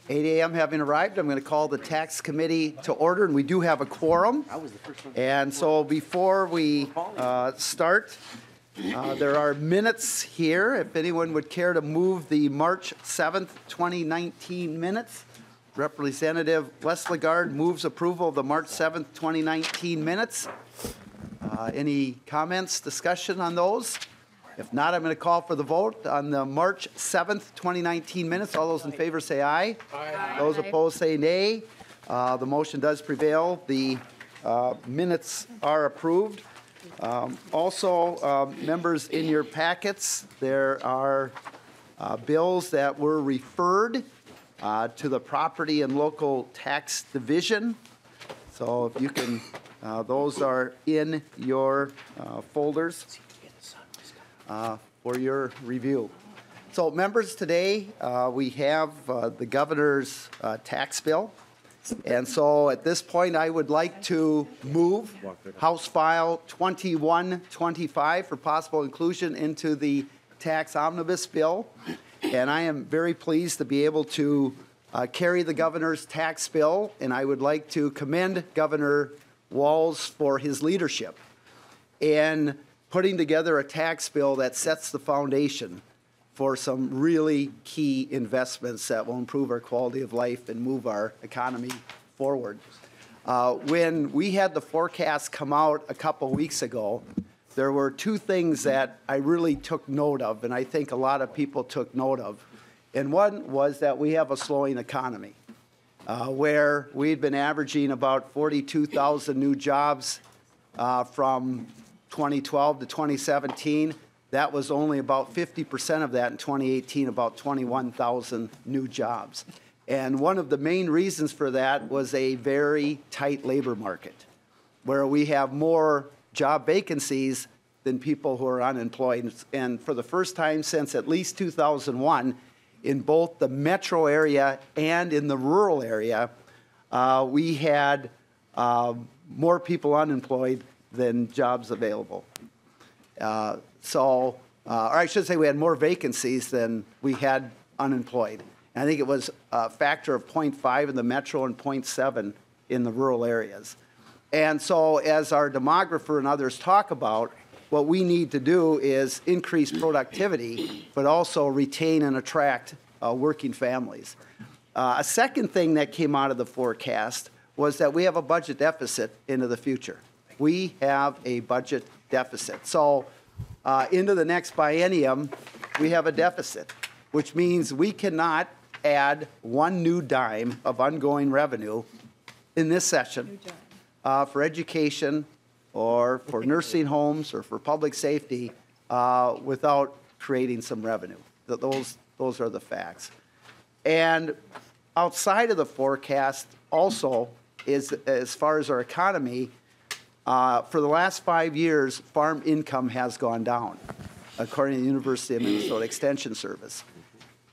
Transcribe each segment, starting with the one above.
8 a.m. having arrived, I'm going to call the Tax Committee to order, and we do have a quorum. And so before we start, there are minutes here. If anyone would care to move the March 7th, 2019 minutes. Representative Lesligard moves approval of the March 7th, 2019 minutes. Any comments, discussion on those? If not, I'm going to call for the vote on the March 7th, 2019 minutes. All those in favor say aye. Aye. Those opposed say nay. The motion does prevail. The minutes are approved. Also, members, in your packets, there are bills that were referred to the Property and Local Tax Division. So if you can, those are in your folders for your review. So members, today we have the governor's tax bill. And so at this point, I would like to move House File 2125 for possible inclusion into the tax omnibus bill. And I am very pleased to be able to carry the governor's tax bill. And I would like to commend Governor Walz for his leadership in putting together a tax bill that sets the foundation for some really key investments that will improve our quality of life and move our economy forward. When we had the forecast come out a couple weeks ago, there were two things that I really took note of, and I think a lot of people took note of. And one was that we have a slowing economy, where we'd been averaging about 42,000 new jobs from 2012 to 2017. That was only about 50% of that in 2018, about 21,000 new jobs. And one of the main reasons for that was a very tight labor market, where we have more job vacancies than people who are unemployed. And for the first time since at least 2001, in both the metro area and in the rural area, we had more people unemployed than jobs available. Or I should say we had more vacancies than we had unemployed. And I think it was a factor of 0.5 in the metro and 0.7 in the rural areas. And so as our demographer and others talk about, what we need to do is increase productivity, but also retain and attract working families. A second thing that came out of the forecast was that we have a budget deficit into the future. We have a budget deficit. So into the next biennium, we have a deficit, which means we cannot add one new dime of ongoing revenue in this session for education or for nursing homes or for public safety without creating some revenue. Those are the facts. And outside of the forecast also is, as far as our economy, for the last 5 years, farm income has gone down, according to the University of Minnesota Extension Service.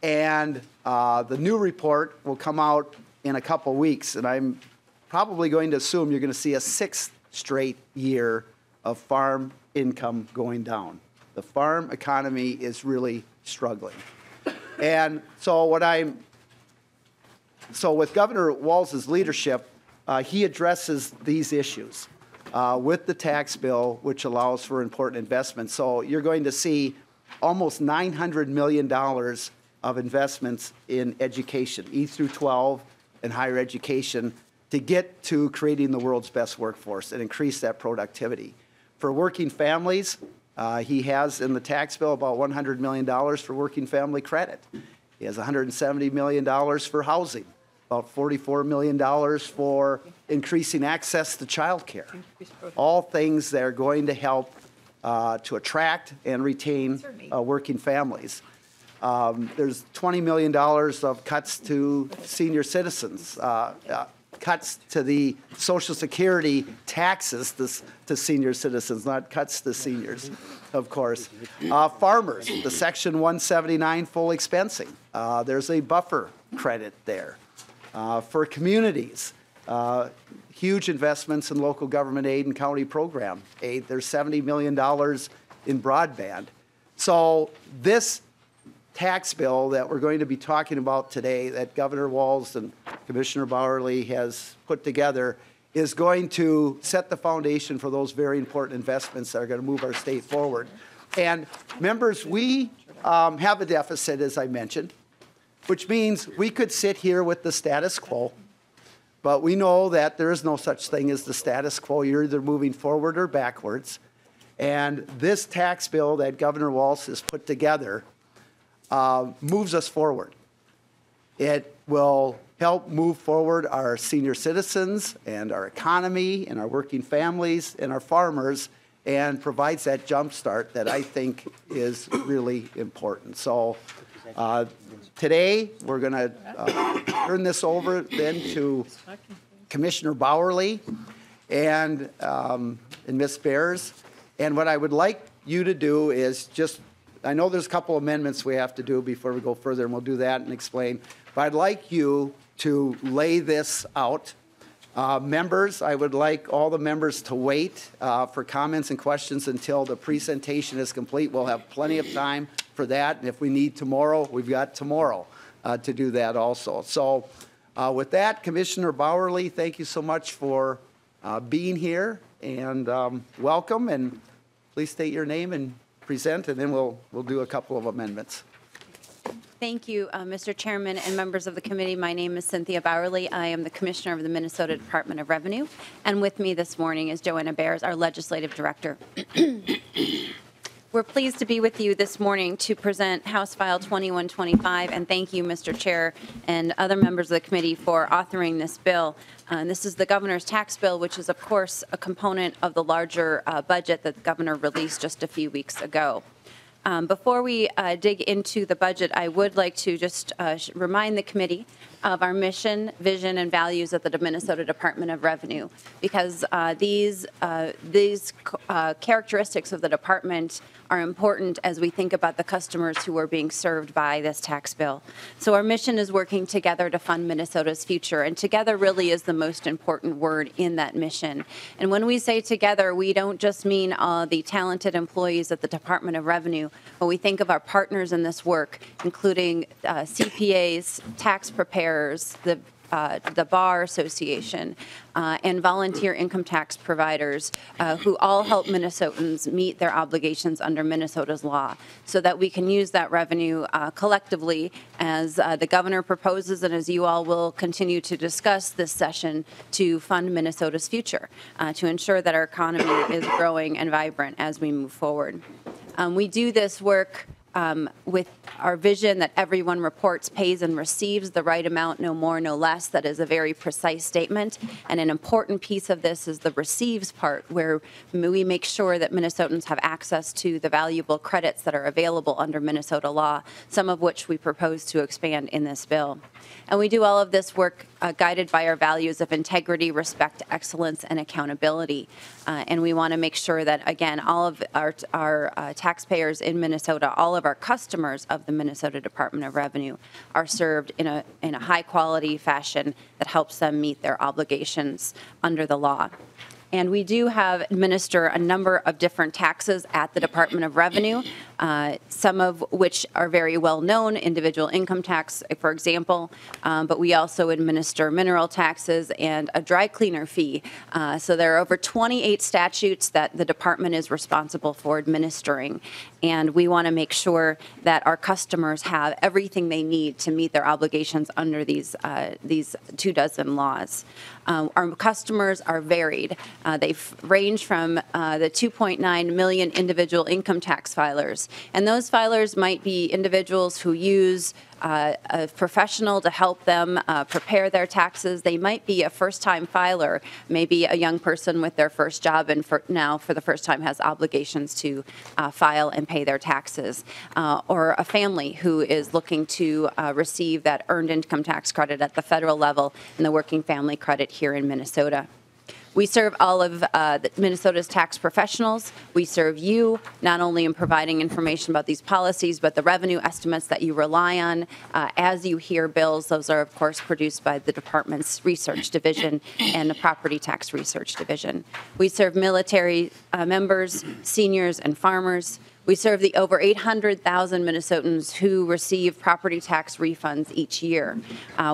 And the new report will come out in a couple weeks, and I'm probably going to assume you're going to see a 6th straight year of farm income going down. The farm economy is really struggling. And so with Governor Walz's leadership, he addresses these issues with the tax bill, which allows for important investments. So you're going to see almost $900 million of investments in education, E through 12 and higher education, to get to creating the world's best workforce and increase that productivity. For working families, he has in the tax bill about $100 million for working family credit. He has $170 million for housing, about $44 million for increasing access to child care. All things that are going to help to attract and retain working families. There's $20 million of cuts to senior citizens, cuts to the Social Security taxes to senior citizens, not cuts to seniors, of course. Farmers, the Section 179 full expensing. There's a buffer credit there. For communities, huge investments in local government aid and county program aid. There's $70 million in broadband. So this tax bill that we're going to be talking about today that Governor Walz and Commissioner Bowerly has put together is going to set the foundation for those very important investments that are going to move our state forward. And members, we have a deficit, as I mentioned, which means we could sit here with the status quo, but we know that there is no such thing as the status quo. You're either moving forward or backwards. And this tax bill that Governor Walz has put together moves us forward. It will help move forward our senior citizens and our economy and our working families and our farmers, and provides that jump start that I think is really important. So today we're going to turn this over then to Commissioner Bowerly and Ms. Bears. And what I would like you to do is just, I know there's a couple amendments we have to do before we go further, and we'll do that and explain. But I'd like you to lay this out. Members, I would like all the members to wait for comments and questions until the presentation is complete. We'll have plenty of time for that. And if we need tomorrow, we've got tomorrow to do that also. So with that, Commissioner Bowerly, thank you so much for being here, and welcome. And please state your name and present, and then we'll do a couple of amendments. Thank you, Mr. Chairman and members of the committee. My name is Cynthia Bowerly. I am the Commissioner of the Minnesota Department of Revenue. And with me this morning is Joanna Bears, our Legislative Director. We're pleased to be with you this morning to present House File 2125, and thank you, Mr. Chair, and other members of the committee for authoring this bill. And this is the governor's tax bill, which is, of course, a component of the larger budget that the governor released just a few weeks ago. Before we dig into the budget, I would like to just remind the committee of our mission, vision, and values at the Minnesota Department of Revenue, because these characteristics of the department are important as we think about the customers who are being served by this tax bill. So our mission is working together to fund Minnesota's future, and together really is the most important word in that mission. And when we say together, we don't just mean the talented employees at the Department of Revenue, but we think of our partners in this work, including CPAs, tax preparers, the Bar Association, and volunteer income tax providers who all help Minnesotans meet their obligations under Minnesota's law, so that we can use that revenue collectively as the governor proposes and as you all will continue to discuss this session to fund Minnesota's future, to ensure that our economy is growing and vibrant as we move forward. We do this work with our vision that everyone reports, pays, and receives the right amount, no more, no less. That is a very precise statement. And an important piece of this is the receives part, where we make sure that Minnesotans have access to the valuable credits that are available under Minnesota law, some of which we propose to expand in this bill. And we do all of this work guided by our values of integrity, respect, excellence, and accountability. And we want to make sure that, again, all of our taxpayers in Minnesota, all of our customers of the Minnesota Department of Revenue are served in a high-quality fashion that helps them meet their obligations under the law. And we do administer a number of different taxes at the Department of Revenue, some of which are very well known, individual income tax, for example, but we also administer mineral taxes and a dry cleaner fee. So there are over 28 statutes that the department is responsible for administering, and we want to make sure that our customers have everything they need to meet their obligations under these 24 laws. Our customers are varied. They range from the 2.9 million individual income tax filers. And those filers might be individuals who use a professional to help them prepare their taxes. They might be a first-time filer, maybe a young person with their first job and now for the first time has obligations to file and pay their taxes, or a family who is looking to receive that earned income tax credit at the federal level and the working family credit here in Minnesota. We serve all of Minnesota's tax professionals. We serve you, not only in providing information about these policies, but the revenue estimates that you rely on as you hear bills. Those are, of course, produced by the department's research division and the property tax research division. We serve military members, seniors, and farmers. We serve the over 800,000 Minnesotans who receive property tax refunds each year,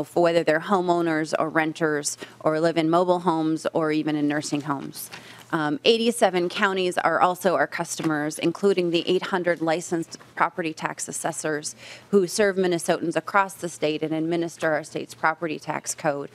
for whether they're homeowners or renters or live in mobile homes or even in nursing homes. 87 counties are also our customers, including the 800 licensed property tax assessors who serve Minnesotans across the state and administer our state's property tax code.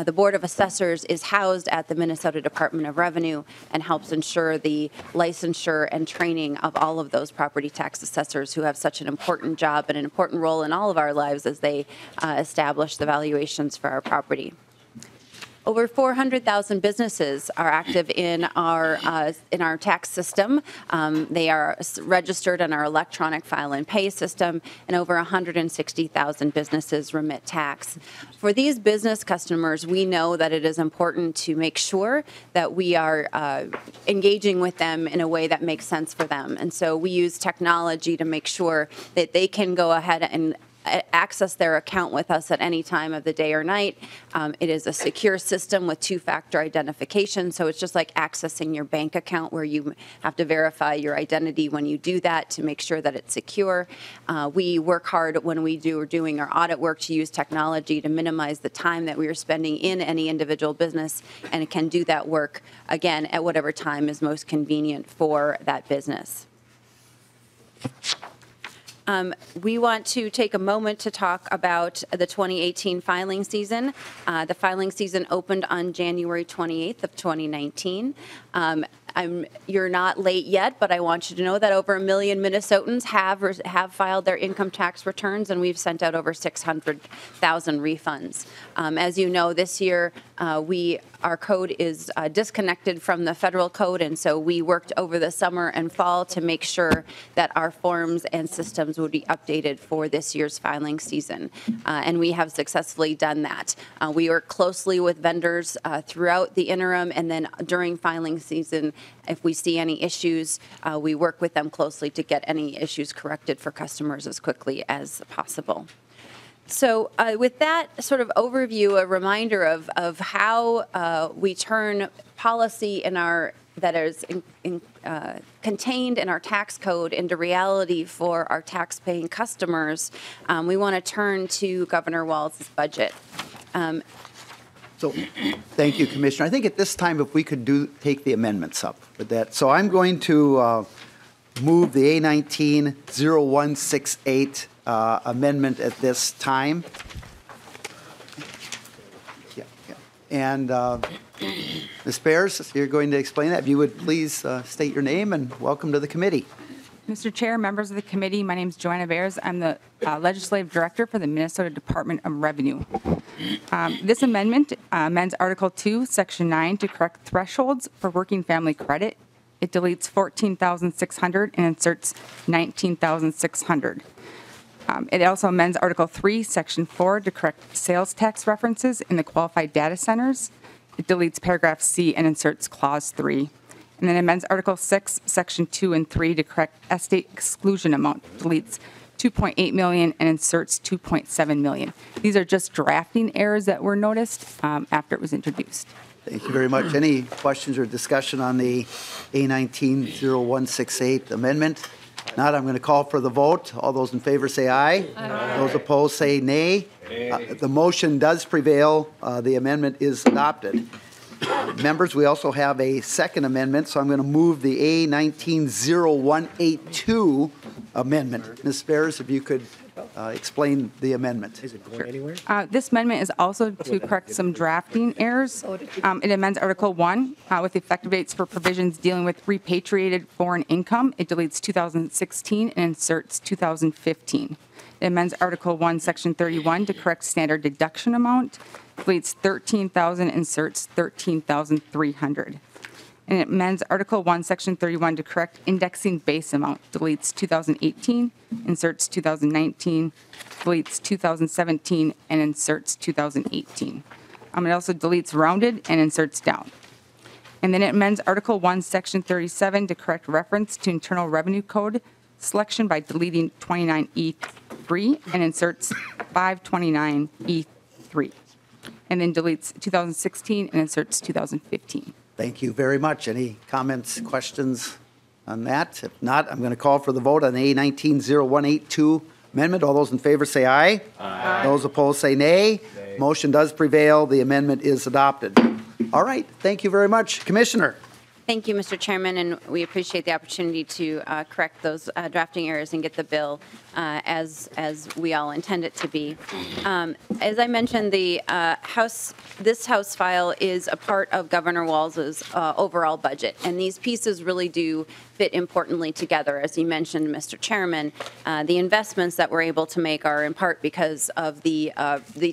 The Board of Assessors is housed at the Minnesota Department of Revenue and helps ensure the licensure and training of all of those property tax assessors who have such an important job and an important role in all of our lives as they establish the valuations for our property. Over 400,000 businesses are active in our tax system. They are registered in our electronic file and pay system, and over 160,000 businesses remit tax. For these business customers, we know that it is important to make sure that we are engaging with them in a way that makes sense for them. And so we use technology to make sure that they can go ahead and access their account with us at any time of the day or night. It is a secure system with two-factor identification, so it's just like accessing your bank account where you have to verify your identity when you do that to make sure that it's secure. We work hard when we're doing our audit work to use technology to minimize the time that we are spending in any individual business, and it can do that work, again, at whatever time is most convenient for that business. We want to take a moment to talk about the 2018 filing season. The filing season opened on January 28th of 2019. You're not late yet, but I want you to know that over 1 million Minnesotans have filed their income tax returns, and we've sent out over 600,000 refunds. As you know, this year our code is disconnected from the federal code, and so we worked over the summer and fall to make sure that our forms and systems would be updated for this year's filing season, and we have successfully done that. We work closely with vendors throughout the interim, and then during filing season, if we see any issues, we work with them closely to get any issues corrected for customers as quickly as possible. So with that sort of overview, a reminder of how we turn policy that is contained in our tax code into reality for our tax-paying customers, we want to turn to Governor Walz's budget. So, thank you, Commissioner. I think at this time, if we could take the amendments up with that. So I'm going to move the A19-0168 amendment at this time. Yeah. And Ms. Bears, you're going to explain that. If you would please state your name and welcome to the committee. Mr. Chair, members of the committee, my name is Joanna Bears. I'm the Legislative Director for the Minnesota Department of Revenue. This amendment amends Article 2, Section 9 to correct thresholds for working family credit. It deletes 14,600 and inserts 19,600. It also amends Article 3, Section 4 to correct sales tax references in the qualified data centers. It deletes paragraph C and inserts clause 3. And then amends Article 6, Section 2 and 3 to correct estate exclusion amount, deletes $2.8 million and inserts $2.7 million. These are just drafting errors that were noticed after it was introduced. Thank you very much. Any questions or discussion on the A19-0168 amendment? If not, I'm going to call for the vote. All those in favor say aye. Aye. Those opposed say nay. The motion does prevail. The amendment is adopted. Members, we also have a second amendment, so I'm going to move the A19-0182 amendment. Ms. Bears, if you could explain the amendment. Is it going anywhere? This amendment is also to correct some drafting errors. It amends Article 1 with effective dates for provisions dealing with repatriated foreign income. It deletes 2016 and inserts 2015. It amends Article 1, Section 31 to correct standard deduction amount. Deletes 13,000, inserts 13,300. And it amends Article 1, Section 31 to correct indexing base amount. Deletes 2018, inserts 2019, deletes 2017, and inserts 2018. It also deletes rounded and inserts down. And then it amends Article 1, Section 37 to correct reference to Internal Revenue Code selection by deleting 29E3 and inserts 529E3. And then deletes 2016 and inserts 2015. Thank you very much. Any comments, questions? on that? If not, I'm going to call for the vote on A 19-0182 amendment. All those in favor say aye. Aye. Those opposed say nay. Motion does prevail. The amendment is adopted. All right. Thank you very much. Commissioner. Thank you, Mr. Chairman, and we appreciate the opportunity to correct those drafting errors and get the bill as we all intend it to be. As I mentioned, this House file is a part of Governor Walz's overall budget, and these pieces really do fit importantly together. As you mentioned, Mr. Chairman, the investments that we're able to make are in part because of the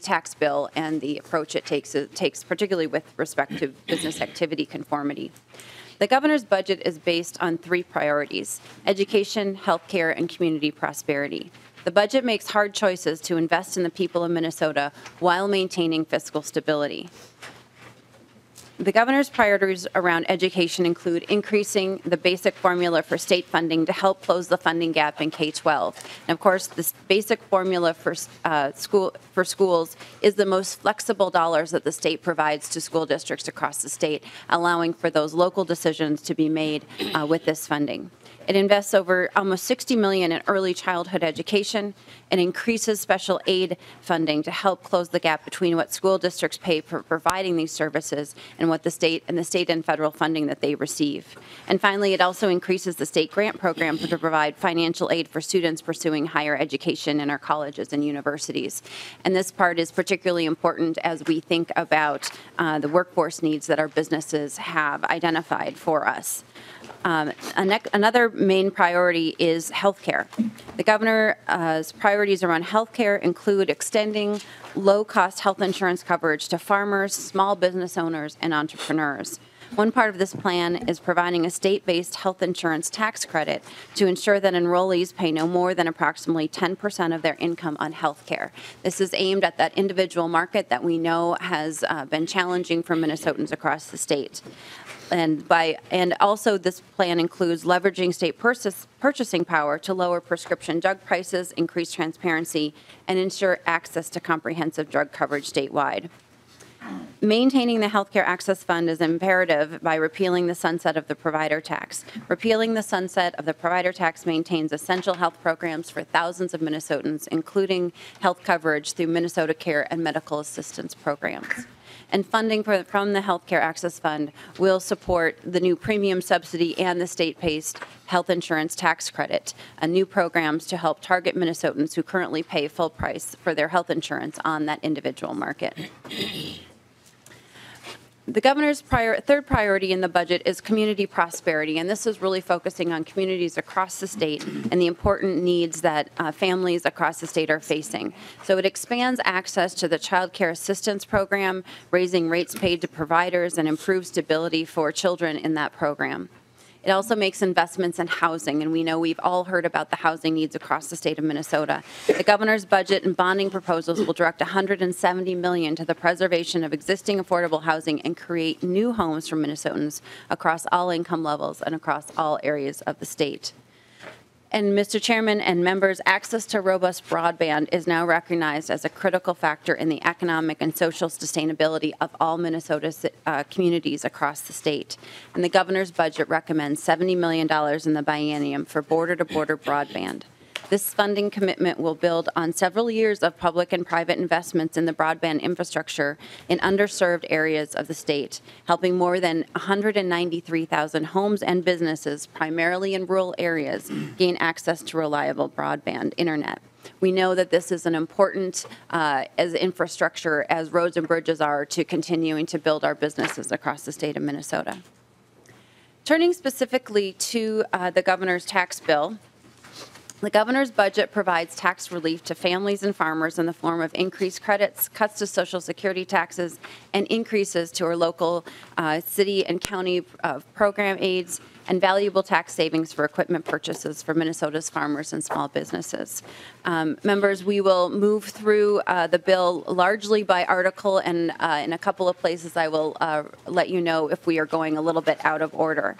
tax bill and the approach it takes, particularly with respect to business activity conformity. The governor's budget is based on 3 priorities: education, healthcare, and community prosperity. The budget makes hard choices to invest in the people of Minnesota while maintaining fiscal stability. The governor's priorities around education include increasing the basic formula for state funding to help close the funding gap in K-12. And of course, this basic formula for schools is the most flexible dollars that the state provides to school districts across the state, allowing for those local decisions to be made with this funding. It invests over almost $60 million in early childhood education and increases special aid funding to help close the gap between what school districts pay for providing these services and what the state and federal funding that they receive. And finally, it also increases the state grant program to provide financial aid for students pursuing higher education in our colleges and universities. And this part is particularly important as we think about the workforce needs that our businesses have identified for us. Another main priority is healthcare. The governor's priorities around healthcare include extending low-cost health insurance coverage to farmers, small business owners, and entrepreneurs. One part of this plan is providing a state-based health insurance tax credit to ensure that enrollees pay no more than approximately 10% of their income on health care. This is aimed at that individual market that we know has been challenging for Minnesotans across the state. And also this plan includes leveraging state purchasing power to lower prescription drug prices, increase transparency, and ensure access to comprehensive drug coverage statewide. Maintaining the Healthcare Access Fund is imperative by repealing the sunset of the provider tax. Repealing the sunset of the provider tax maintains essential health programs for thousands of Minnesotans, including health coverage through Minnesota Care and medical assistance programs. And funding from the Healthcare Access Fund will support the new premium subsidy and the state-based health insurance tax credit, new programs to help target Minnesotans who currently pay full price for their health insurance on that individual market. The governor's third priority in the budget is community prosperity, and this is really focusing on communities across the state and the important needs that families across the state are facing. So it expands access to the Child Care Assistance Program, raising rates paid to providers, and improves stability for children in that program. It also makes investments in housing, and we know we've all heard about the housing needs across the state of Minnesota. The governor's budget and bonding proposals will direct $170 million to the preservation of existing affordable housing and create new homes for Minnesotans across all income levels and across all areas of the state. And Mr. Chairman and members, access to robust broadband is now recognized as a critical factor in the economic and social sustainability of all Minnesota's communities across the state. And the governor's budget recommends $70 million in the biennium for border-to-border broadband. This funding commitment will build on several years of public and private investments in the broadband infrastructure in underserved areas of the state, helping more than 193,000 homes and businesses, primarily in rural areas, gain access to reliable broadband internet. We know that this is an important as infrastructure as roads and bridges are to continuing to build our businesses across the state of Minnesota. Turning specifically to the governor's tax bill, the governor's budget provides tax relief to families and farmers in the form of increased credits, cuts to Social Security taxes, and increases to our local city and county program aids, and valuable tax savings for equipment purchases for Minnesota's farmers and small businesses. Members, we will move through the bill largely by article, and in a couple of places I will let you know if we are going a little bit out of order.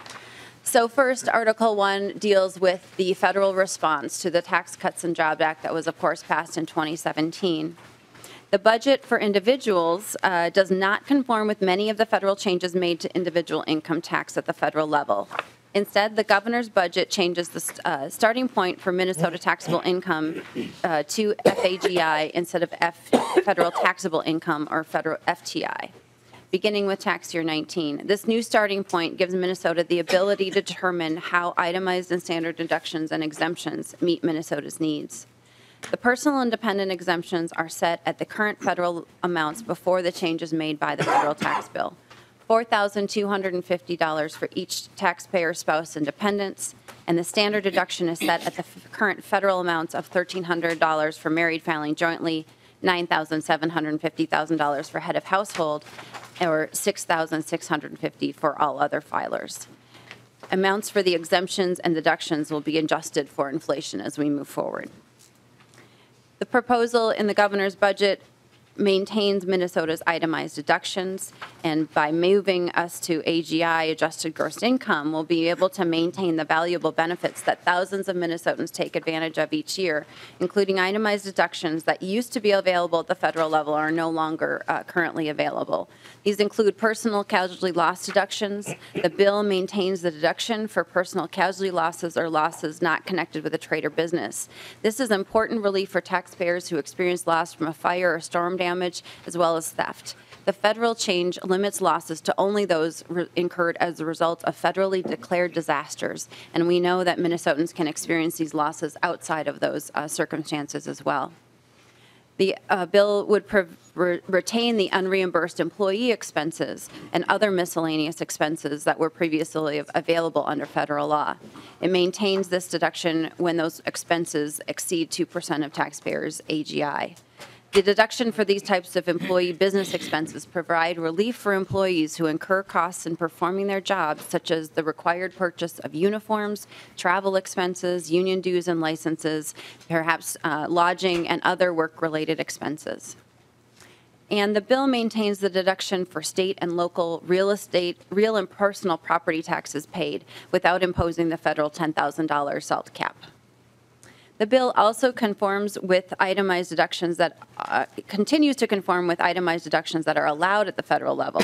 So first, Article 1 deals with the federal response to the Tax Cuts and Jobs Act that was, of course, passed in 2017. The budget for individuals does not conform with many of the federal changes made to individual income tax at the federal level. Instead, the governor's budget changes the starting point for Minnesota taxable income to FAGI instead of federal taxable income or federal FTI. Beginning with tax year 19. This new starting point gives Minnesota the ability to determine how itemized and standard deductions and exemptions meet Minnesota's needs. The personal and dependent exemptions are set at the current federal amounts before the changes made by the federal tax bill. $4,250 for each taxpayer, spouse, and dependents, and the standard deduction is set at the current federal amounts of $1,300 for married filing jointly, $9,750,000 for head of household, or $6,650 for all other filers. Amounts for the exemptions and deductions will be adjusted for inflation as we move forward. The proposal in the governor's budget maintains Minnesota's itemized deductions, and by moving us to AGI, adjusted gross income, we'll be able to maintain the valuable benefits that thousands of Minnesotans take advantage of each year, including itemized deductions that used to be available at the federal level are no longer currently available. These include personal casualty loss deductions. The bill maintains the deduction for personal casualty losses or losses not connected with a trade or business. This is important relief for taxpayers who experience loss from a fire or storm damage, as well as theft. The federal change limits losses to only those incurred as a result of federally declared disasters, and we know that Minnesotans can experience these losses outside of those circumstances as well. The bill would retain the unreimbursed employee expenses and other miscellaneous expenses that were previously available under federal law. It maintains this deduction when those expenses exceed 2% of taxpayers' AGI. The deduction for these types of employee business expenses provide relief for employees who incur costs in performing their jobs, such as the required purchase of uniforms, travel expenses, union dues and licenses, perhaps lodging and other work-related expenses. And the bill maintains the deduction for state and local real and personal property taxes paid without imposing the federal $10,000 SALT cap. The bill also conforms with itemized deductions that continues to conform with itemized deductions that are allowed at the federal level.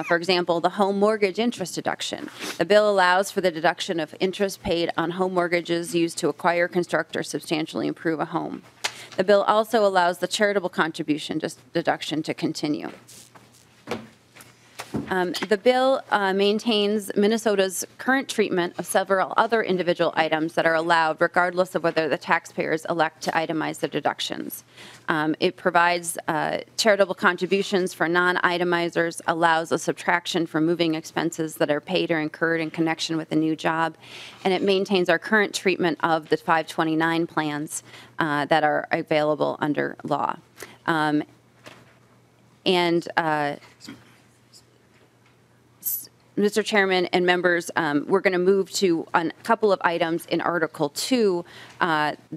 For example, the home mortgage interest deduction. The bill allows for the deduction of interest paid on home mortgages used to acquire, construct, or substantially improve a home. The bill also allows the charitable contribution deduction to continue. The bill maintains Minnesota's current treatment of several other individual items that are allowed regardless of whether the taxpayers elect to itemize the deductions. It provides charitable contributions for non-itemizers, allows a subtraction for moving expenses that are paid or incurred in connection with a new job, and it maintains our current treatment of the 529 plans that are available under law. Mr. Chairman and members, we're going to move to a couple of items in Article 2,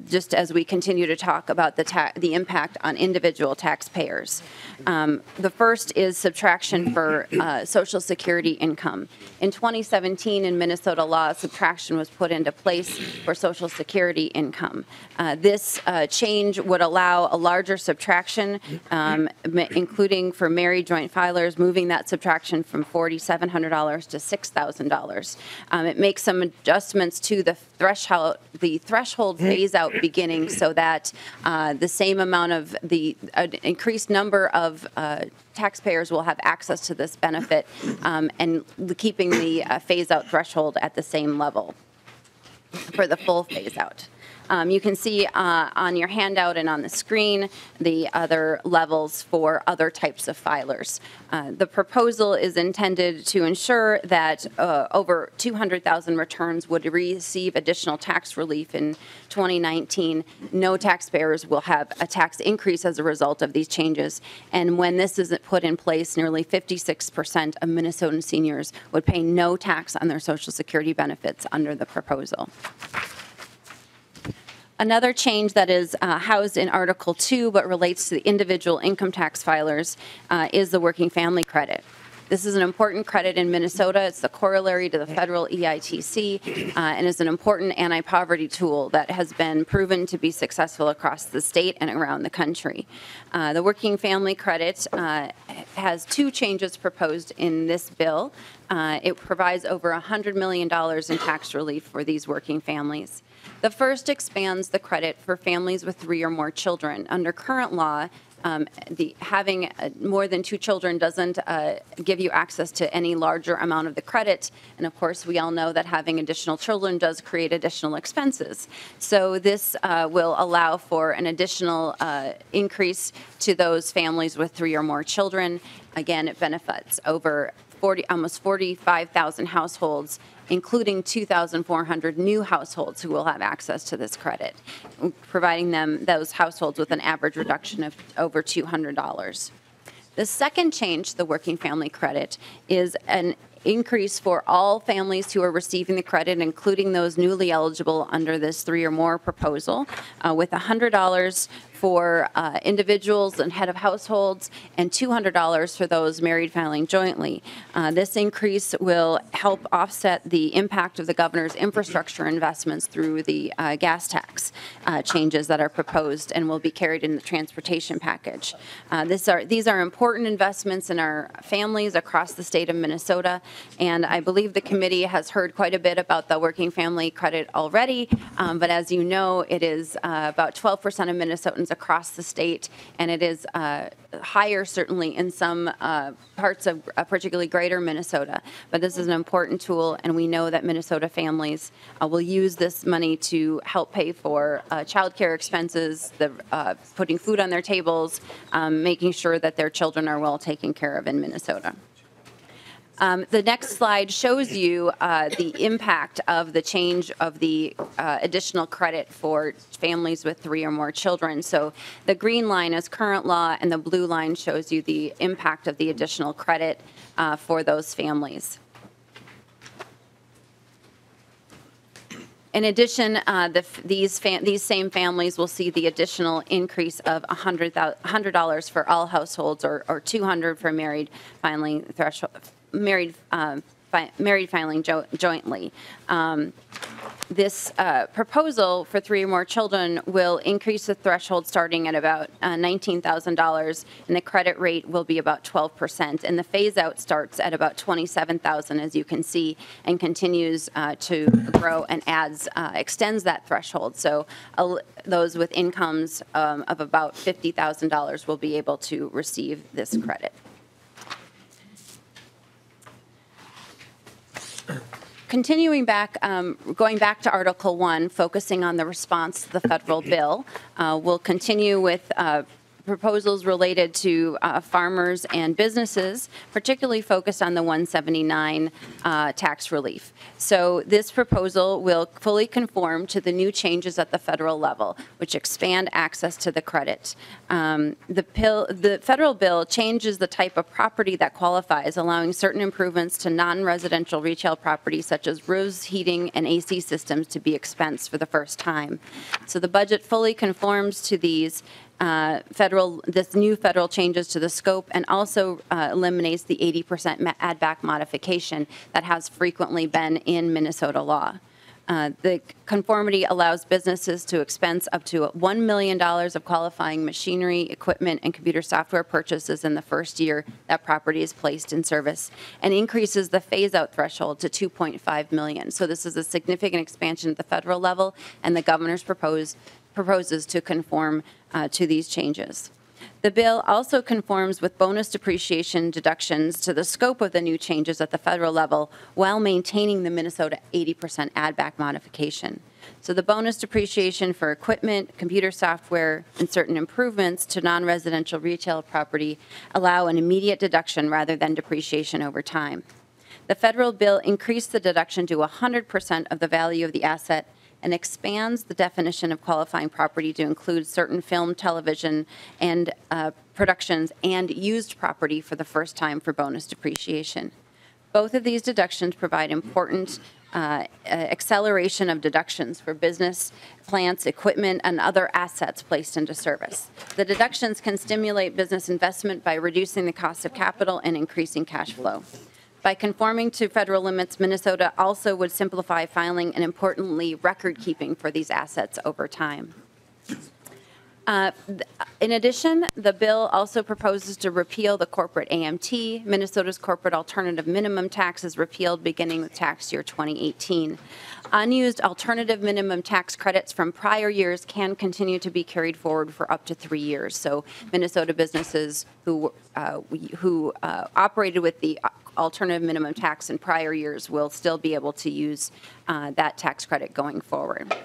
just as we continue to talk about the impact on individual taxpayers. The first is subtraction for Social Security income. In 2017, in Minnesota law, subtraction was put into place for Social Security income. This change would allow a larger subtraction, including for married joint filers, moving that subtraction from $4,700 to $6,000. It makes some adjustments to the threshold phase out beginning so that the same amount of the increased number of taxpayers will have access to this benefit, and keeping the phase out threshold at the same level for the full phase out. You can see on your handout and on the screen the other levels for other types of filers. The proposal is intended to ensure that over 200,000 returns would receive additional tax relief in 2019. No taxpayers will have a tax increase as a result of these changes. And when this is put in place, nearly 56% of Minnesotan seniors would pay no tax on their Social Security benefits under the proposal. Another change that is housed in Article 2 but relates to the individual income tax filers is the working family credit. This is an important credit in Minnesota. It's the corollary to the federal EITC and is an important anti-poverty tool that has been proven to be successful across the state and around the country. The working family credit has two changes proposed in this bill. It provides over $100 million in tax relief for these working families. The first expands the credit for families with 3 or more children. Under current law, having more than 2 children doesn't give you access to any larger amount of the credit. And of course, we all know that having additional children does create additional expenses. So this will allow for an additional increase to those families with 3 or more children. Again, it benefits over almost 45,000 households, including 2,400 new households who will have access to this credit, providing those households with an average reduction of over $200. The second change to the working family credit is an increase for all families who are receiving the credit, including those newly eligible under this 3 or more proposal, with $100 for individuals and head of households and $200 for those married filing jointly. This increase will help offset the impact of the governor's infrastructure investments through the gas tax changes that are proposed and will be carried in the transportation package. These are important investments in our families across the state of Minnesota, and I believe the committee has heard quite a bit about the working family credit already, but as you know, it is about 12% of Minnesotans across the state, and it is higher certainly in some parts of particularly greater Minnesota. But this is an important tool, and we know that Minnesota families will use this money to help pay for child care expenses, putting food on their tables, making sure that their children are well taken care of in Minnesota. The next slide shows you the impact of the change of the additional credit for families with 3 or more children. So the green line is current law, and the blue line shows you the impact of the additional credit for those families. In addition, these same families will see the additional increase of $100 for all households, or $200 for married filing threshold. Married filing jointly. This proposal for 3 or more children will increase the threshold starting at about $19,000, and the credit rate will be about 12%. And the phase-out starts at about $27,000, as you can see, and continues to grow and extends that threshold. So those with incomes of about $50,000 will be able to receive this credit. Continuing back, going back to Article 1, focusing on the response to the federal bill, we'll continue with proposals related to farmers and businesses, particularly focused on the 179 tax relief. So this proposal will fully conform to the new changes at the federal level, which expand access to the credit. The federal bill changes the type of property that qualifies, allowing certain improvements to non-residential retail property, such as roofs, heating, and AC systems, to be expensed for the first time. So the budget fully conforms to these this new federal changes to the scope, and also eliminates the 80% add-back modification that has frequently been in Minnesota law. The conformity allows businesses to expense up to $1 million of qualifying machinery, equipment, and computer software purchases in the first year that property is placed in service, and increases the phase-out threshold to $2.5 million. So this is a significant expansion at the federal level, and the governor's proposes to conform to these changes. The bill also conforms with bonus depreciation deductions to the scope of the new changes at the federal level, while maintaining the Minnesota 80% add-back modification. So the bonus depreciation for equipment, computer software, and certain improvements to non-residential retail property allow an immediate deduction rather than depreciation over time. The federal bill increased the deduction to 100% of the value of the asset, and expands the definition of qualifying property to include certain film, television, and productions and used property for the first time for bonus depreciation. Both of these deductions provide important acceleration of deductions for business, plants, equipment, and other assets placed into service. The deductions can stimulate business investment by reducing the cost of capital and increasing cash flow. By conforming to federal limits, Minnesota also would simplify filing and, importantly, record keeping for these assets over time. In addition, the bill also proposes to repeal the corporate AMT. Minnesota's corporate alternative minimum tax is repealed beginning with tax year 2018. Unused alternative minimum tax credits from prior years can continue to be carried forward for up to 3 years. So Minnesota businesses who operated with the alternative minimum tax in prior years will still be able to use that tax credit going forward.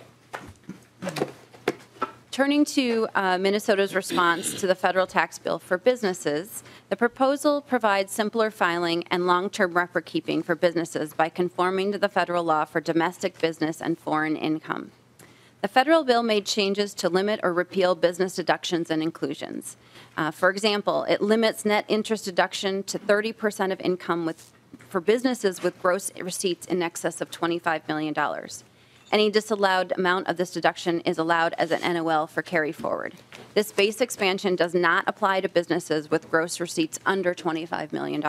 Turning to Minnesota's response to the federal tax bill for businesses, the proposal provides simpler filing and long-term record keeping for businesses by conforming to the federal law for domestic business and foreign income. The federal bill made changes to limit or repeal business deductions and inclusions. For example, it limits net interest deduction to 30% of income for businesses with gross receipts in excess of $25 million. Any disallowed amount of this deduction is allowed as an NOL for carry forward. This base expansion does not apply to businesses with gross receipts under $25 million.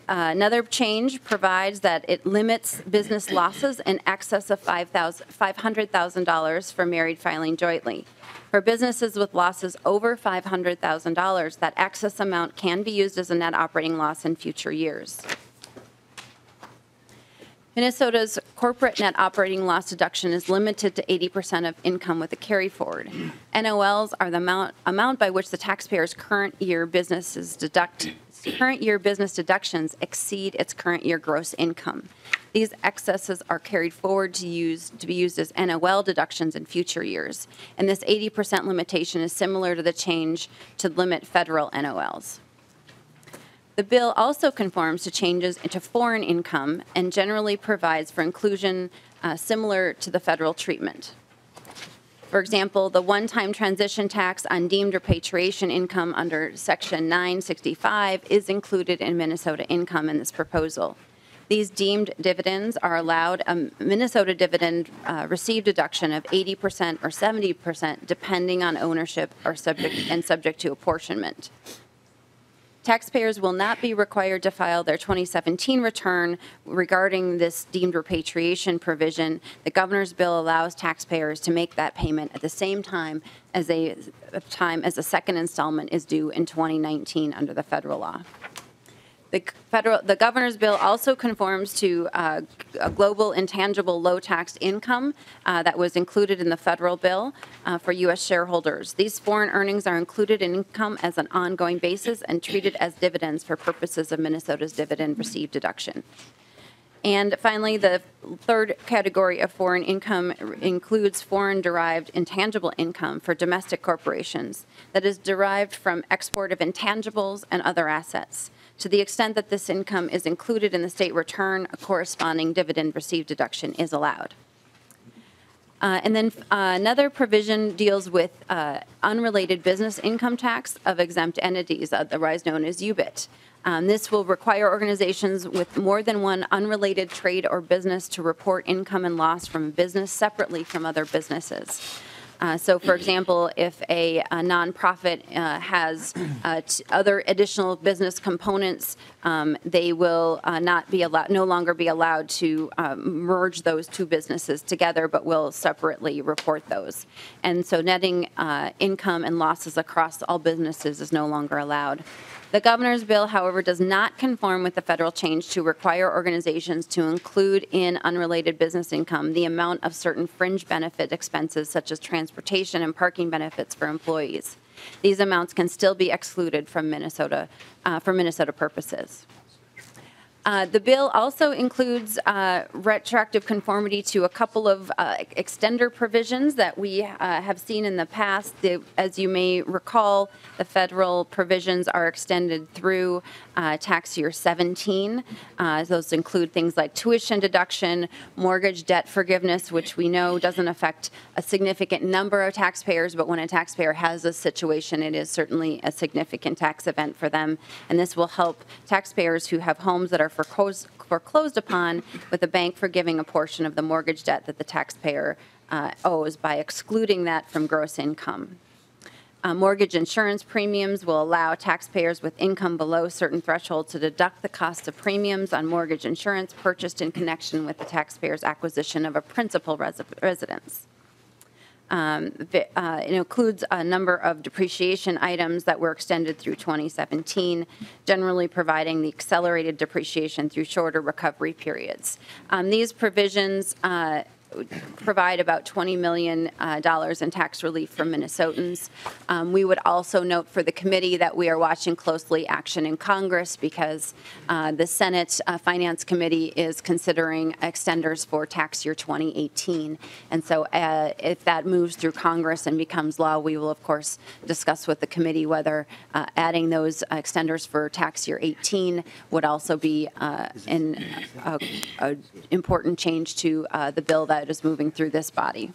Another change provides that it limits business losses in excess of $500,000 for married filing jointly. For businesses with losses over $500,000, that excess amount can be used as a net operating loss in future years. Minnesota's corporate net operating loss deduction is limited to 80% of income with a carry forward. NOLs are the amount by which the taxpayer's current year business deductions exceed its current year gross income. These excesses are carried forward to be used as NOL deductions in future years, and this 80% limitation is similar to the change to limit federal NOLs. The bill also conforms to changes into foreign income and generally provides for inclusion similar to the federal treatment. For example, the one-time transition tax on deemed repatriation income under Section 965 is included in Minnesota income in this proposal. These deemed dividends are allowed a Minnesota dividend received deduction of 80% or 70% depending on ownership or subject to apportionment. Taxpayers will not be required to file their 2017 return regarding this deemed repatriation provision. The governor's bill allows taxpayers to make that payment at the same time as a second installment is due in 2019 under the federal law. The governor's bill also conforms to a global intangible low taxed income that was included in the federal bill for U.S. shareholders. These foreign earnings are included in income as an ongoing basis and treated as dividends for purposes of Minnesota's dividend received deduction. And finally, the third category of foreign income includes foreign-derived intangible income for domestic corporations that is derived from export of intangibles and other assets. To the extent that this income is included in the state return, a corresponding dividend received deduction is allowed. And then another provision deals with unrelated business income tax of exempt entities, otherwise known as UBIT. This will require organizations with more than one unrelated trade or business to report income and loss from a business separately from other businesses. So, for example, if a nonprofit has other additional business components, they will no longer be allowed to merge those two businesses together, but will separately report those. And so, netting income and losses across all businesses is no longer allowed. The governor's bill, however, does not conform with the federal change to require organizations to include in unrelated business income the amount of certain fringe benefit expenses such as transportation and parking benefits for employees. These amounts can still be excluded from Minnesota for Minnesota purposes. The bill also includes retroactive conformity to a couple of extender provisions that we have seen in the past. As you may recall, the federal provisions are extended through tax year 17. Those include things like tuition deduction, mortgage debt forgiveness, which we know doesn't affect a significant number of taxpayers, but when a taxpayer has this situation, it is certainly a significant tax event for them. And this will help taxpayers who have homes that are foreclosed upon, with the bank forgiving a portion of the mortgage debt that the taxpayer owes by excluding that from gross income. Mortgage insurance premiums will allow taxpayers with income below certain thresholds to deduct the cost of premiums on mortgage insurance purchased in connection with the taxpayer's acquisition of a principal residence. It includes a number of depreciation items that were extended through 2017, generally providing the accelerated depreciation through shorter recovery periods. These provisions provide about $20 million in tax relief for Minnesotans. We would also note for the committee that we are watching closely action in Congress because the Senate Finance Committee is considering extenders for tax year 2018. And so if that moves through Congress and becomes law, we will, of course, discuss with the committee whether adding those extenders for tax year 18 would also be an important change to the bill that is moving through this body.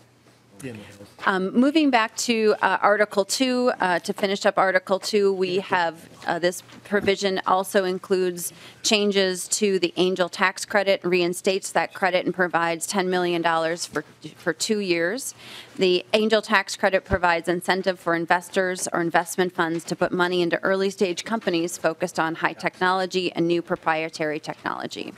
Moving back to Article 2, to finish up Article 2, we have this provision also includes changes to the Angel tax credit, reinstates that credit and provides $10 million for 2 years. The Angel tax credit provides incentive for investors or investment funds to put money into early stage companies focused on high technology and new proprietary technology.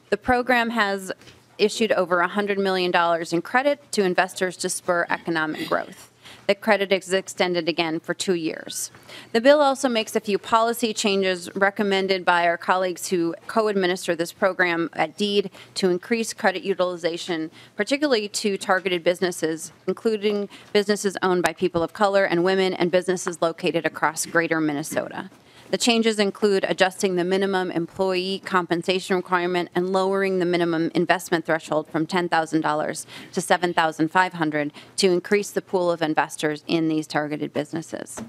The program has issued over $100 million in credit to investors to spur economic growth. The credit is extended again for 2 years. The bill also makes a few policy changes recommended by our colleagues who co-administer this program at DEED to increase credit utilization, particularly to targeted businesses, including businesses owned by people of color and women and businesses located across greater Minnesota. The changes include adjusting the minimum employee compensation requirement and lowering the minimum investment threshold from $10,000 to $7,500 to increase the pool of investors in these targeted businesses.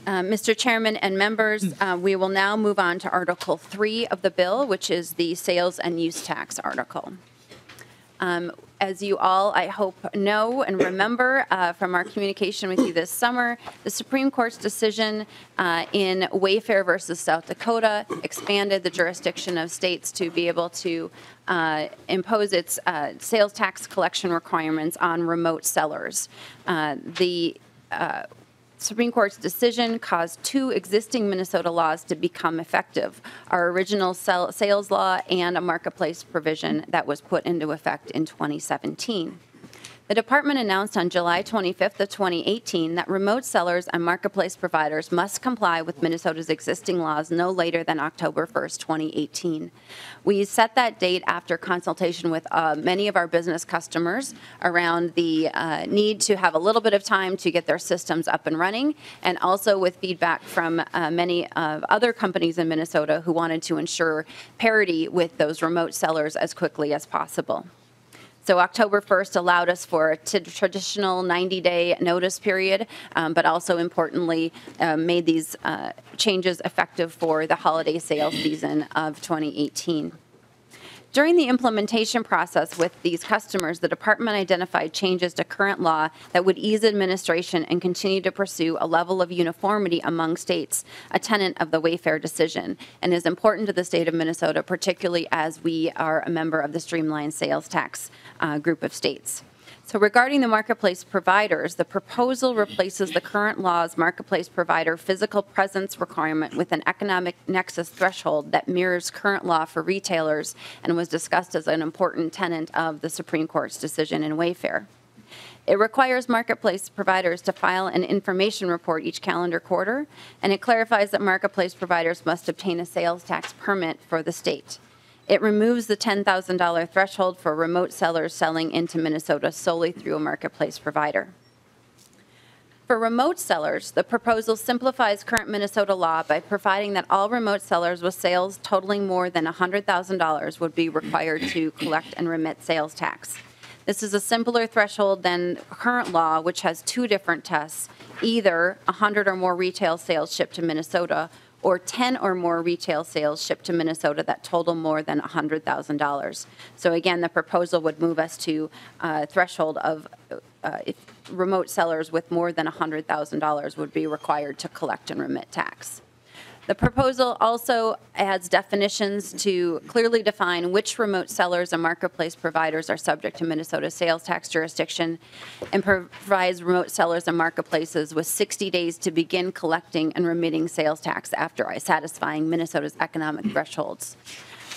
Mr. Chairman and members, we will now move on to Article 3 of the bill, which is the sales and use tax article. As you all, I hope, know and remember from our communication with you this summer, the Supreme Court's decision in Wayfair versus South Dakota expanded the jurisdiction of states to be able to impose its sales tax collection requirements on remote sellers. The Supreme Court's decision caused 2 existing Minnesota laws to become effective, our original sales law and a marketplace provision that was put into effect in 2017. The department announced on July 25th of 2018 that remote sellers and marketplace providers must comply with Minnesota's existing laws no later than October 1st, 2018. We set that date after consultation with many of our business customers around the need to have a little bit of time to get their systems up and running, and also with feedback from many other companies in Minnesota who wanted to ensure parity with those remote sellers as quickly as possible. So October 1st allowed us for a traditional 90-day notice period, but also importantly made these changes effective for the holiday sales season of 2018. During the implementation process with these customers, the department identified changes to current law that would ease administration and continue to pursue a level of uniformity among states, a tenet of the Wayfair decision, and is important to the state of Minnesota, particularly as we are a member of the streamlined sales tax group of states. So regarding the marketplace providers, the proposal replaces the current law's marketplace provider physical presence requirement with an economic nexus threshold that mirrors current law for retailers and was discussed as an important tenet of the Supreme Court's decision in Wayfair. It requires marketplace providers to file an information report each calendar quarter, and it clarifies that marketplace providers must obtain a sales tax permit for the state. It removes the $10,000 threshold for remote sellers selling into Minnesota solely through a marketplace provider. For remote sellers, the proposal simplifies current Minnesota law by providing that all remote sellers with sales totaling more than $100,000 would be required to collect and remit sales tax. This is a simpler threshold than current law, which has 2 different tests, either 100 or more retail sales shipped to Minnesota or 10 or more retail sales shipped to Minnesota that total more than $100,000. So again, the proposal would move us to a threshold of if remote sellers with more than $100,000 would be required to collect and remit tax. The proposal also adds definitions to clearly define which remote sellers and marketplace providers are subject to Minnesota's sales tax jurisdiction and provides remote sellers and marketplaces with 60 days to begin collecting and remitting sales tax after satisfying Minnesota's economic thresholds.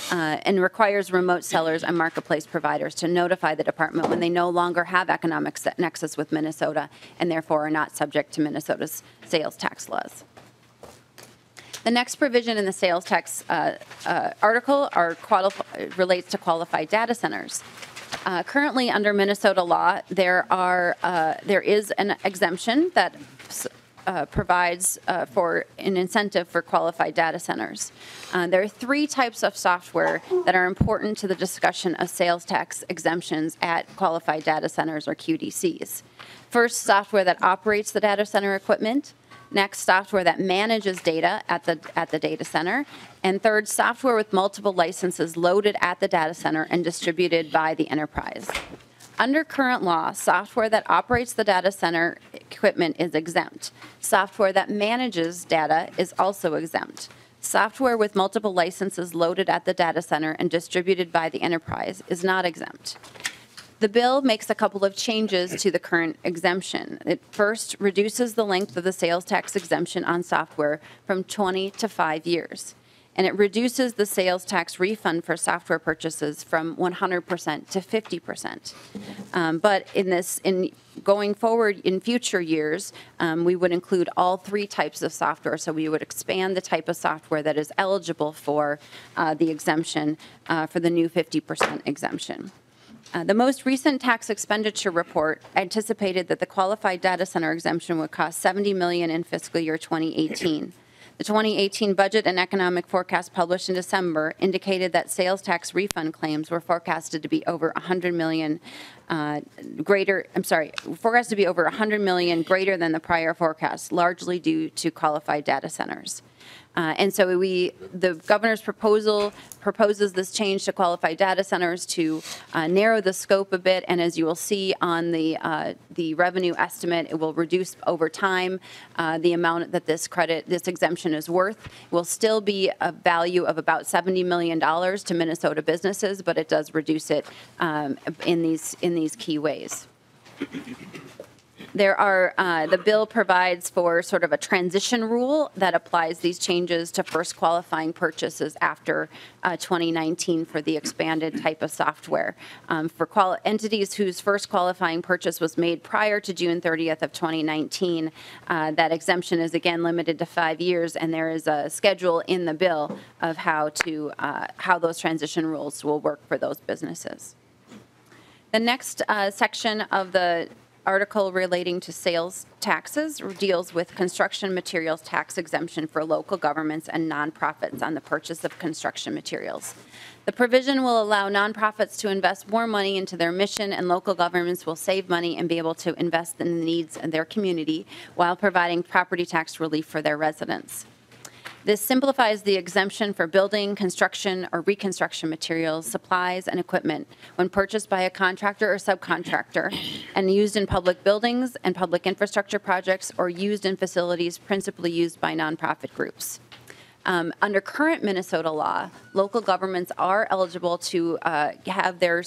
And requires remote sellers and marketplace providers to notify the department when they no longer have economic nexus with Minnesota and therefore are not subject to Minnesota's sales tax laws. The next provision in the sales tax article relates to qualified data centers. Currently, under Minnesota law, there is an exemption that provides for an incentive for qualified data centers. There are 3 types of software that are important to the discussion of sales tax exemptions at qualified data centers or QDCs. First, software that operates the data center equipment. Next, software that manages data at the data center. And third, software with multiple licenses loaded at the data center and distributed by the enterprise. Under current law, software that operates the data center equipment is exempt. Software that manages data is also exempt. Software with multiple licenses loaded at the data center and distributed by the enterprise is not exempt. The bill makes a couple of changes to the current exemption. It first reduces the length of the sales tax exemption on software from 20 to 5 years. And it reduces the sales tax refund for software purchases from 100% to 50%. But in going forward in future years, we would include all 3 types of software. So we would expand the type of software that is eligible for the exemption for the new 50% exemption. The most recent tax expenditure report anticipated that the qualified data center exemption would cost $70 million in fiscal year 2018. The 2018 budget and economic forecast published in December indicated that sales tax refund claims were forecasted to be over $100 million forecasted to be over $100 million greater than the prior forecast, largely due to qualified data centers. And so the governor's proposal proposes this change to qualified data centers to narrow the scope a bit. And as you will see on the revenue estimate, it will reduce over time the amount that this exemption is worth. It will still be a value of about $70 million to Minnesota businesses, but it does reduce it in these key ways. The bill provides for sort of a transition rule that applies these changes to first qualifying purchases after 2019 for the expanded type of software. For entities whose first qualifying purchase was made prior to June 30th of 2019, that exemption is again limited to 5 years, and there is a schedule in the bill of how those transition rules will work for those businesses. The next section of the article relating to sales taxes deals with construction materials tax exemption for local governments and nonprofits on the purchase of construction materials. The provision will allow nonprofits to invest more money into their mission, and local governments will save money and be able to invest in the needs of their community while providing property tax relief for their residents. This simplifies the exemption for building, construction, or reconstruction materials, supplies, and equipment when purchased by a contractor or subcontractor and used in public buildings and public infrastructure projects or used in facilities principally used by nonprofit groups. Under current Minnesota law, local governments are eligible to have their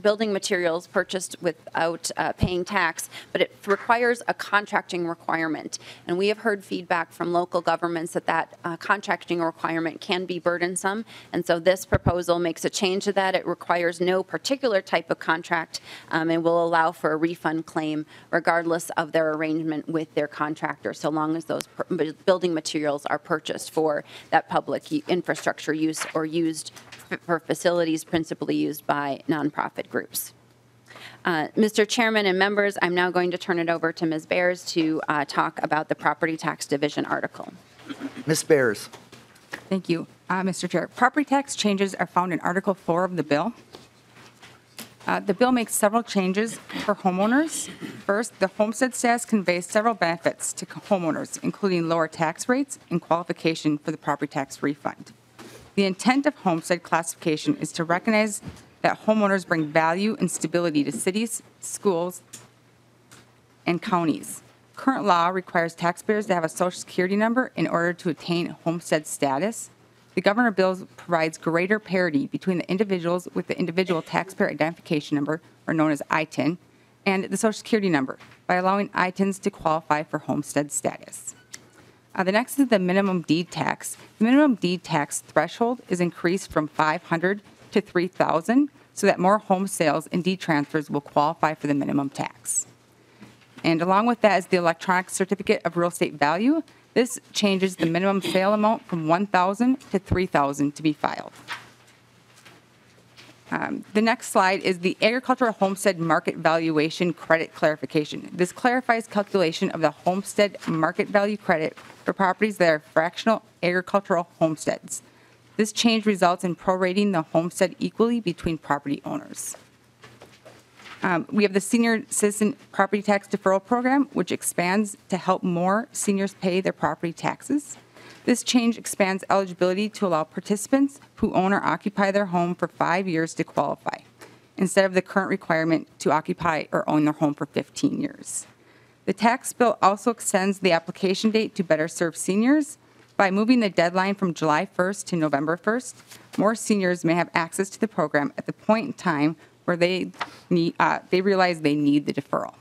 building materials purchased without paying tax, but it requires a contracting requirement. And we have heard feedback from local governments that contracting requirement can be burdensome. And so this proposal makes a change to that. It requires no particular type of contract and will allow for a refund claim regardless of their arrangement with their contractor, so long as those building materials are purchased for that public infrastructure use or used for facilities principally used by nonprofit groups. Mr. Chairman and members, I'm now going to turn it over to Ms. Bears to talk about the property tax division article. Ms. Bears. Thank you, Mr. Chair. Property tax changes are found in Article 4 of the bill. The bill makes several changes for homeowners. First, the homestead status conveys several benefits to homeowners, including lower tax rates and qualification for the property tax refund. The intent of homestead classification is to recognize that homeowners bring value and stability to cities, schools, and counties. Current law requires taxpayers to have a Social Security number in order to attain homestead status. The governor bill provides greater parity between the individuals with the individual taxpayer identification number, or known as ITIN, and the Social Security number by allowing ITINs to qualify for homestead status. The next is the minimum deed tax. The minimum deed tax threshold is increased from $500 to $3,000 so that more home sales and deed transfers will qualify for the minimum tax. And along with that is the electronic certificate of real estate value. This changes the minimum sale amount from $1,000 to $3,000 to be filed. The next slide is the agricultural homestead market valuation credit clarification. This clarifies calculation of the homestead market value credit for properties that are fractional agricultural homesteads. This change results in prorating the homestead equally between property owners. We have the Senior Citizen Property Tax Deferral Program, which expands to help more seniors pay their property taxes. This change expands eligibility to allow participants who own or occupy their home for 5 years to qualify, instead of the current requirement to occupy or own their home for 15 years. The tax bill also extends the application date to better serve seniors. By moving the deadline from July 1st to November 1st, more seniors may have access to the program at the point in time where they realize they need the deferral.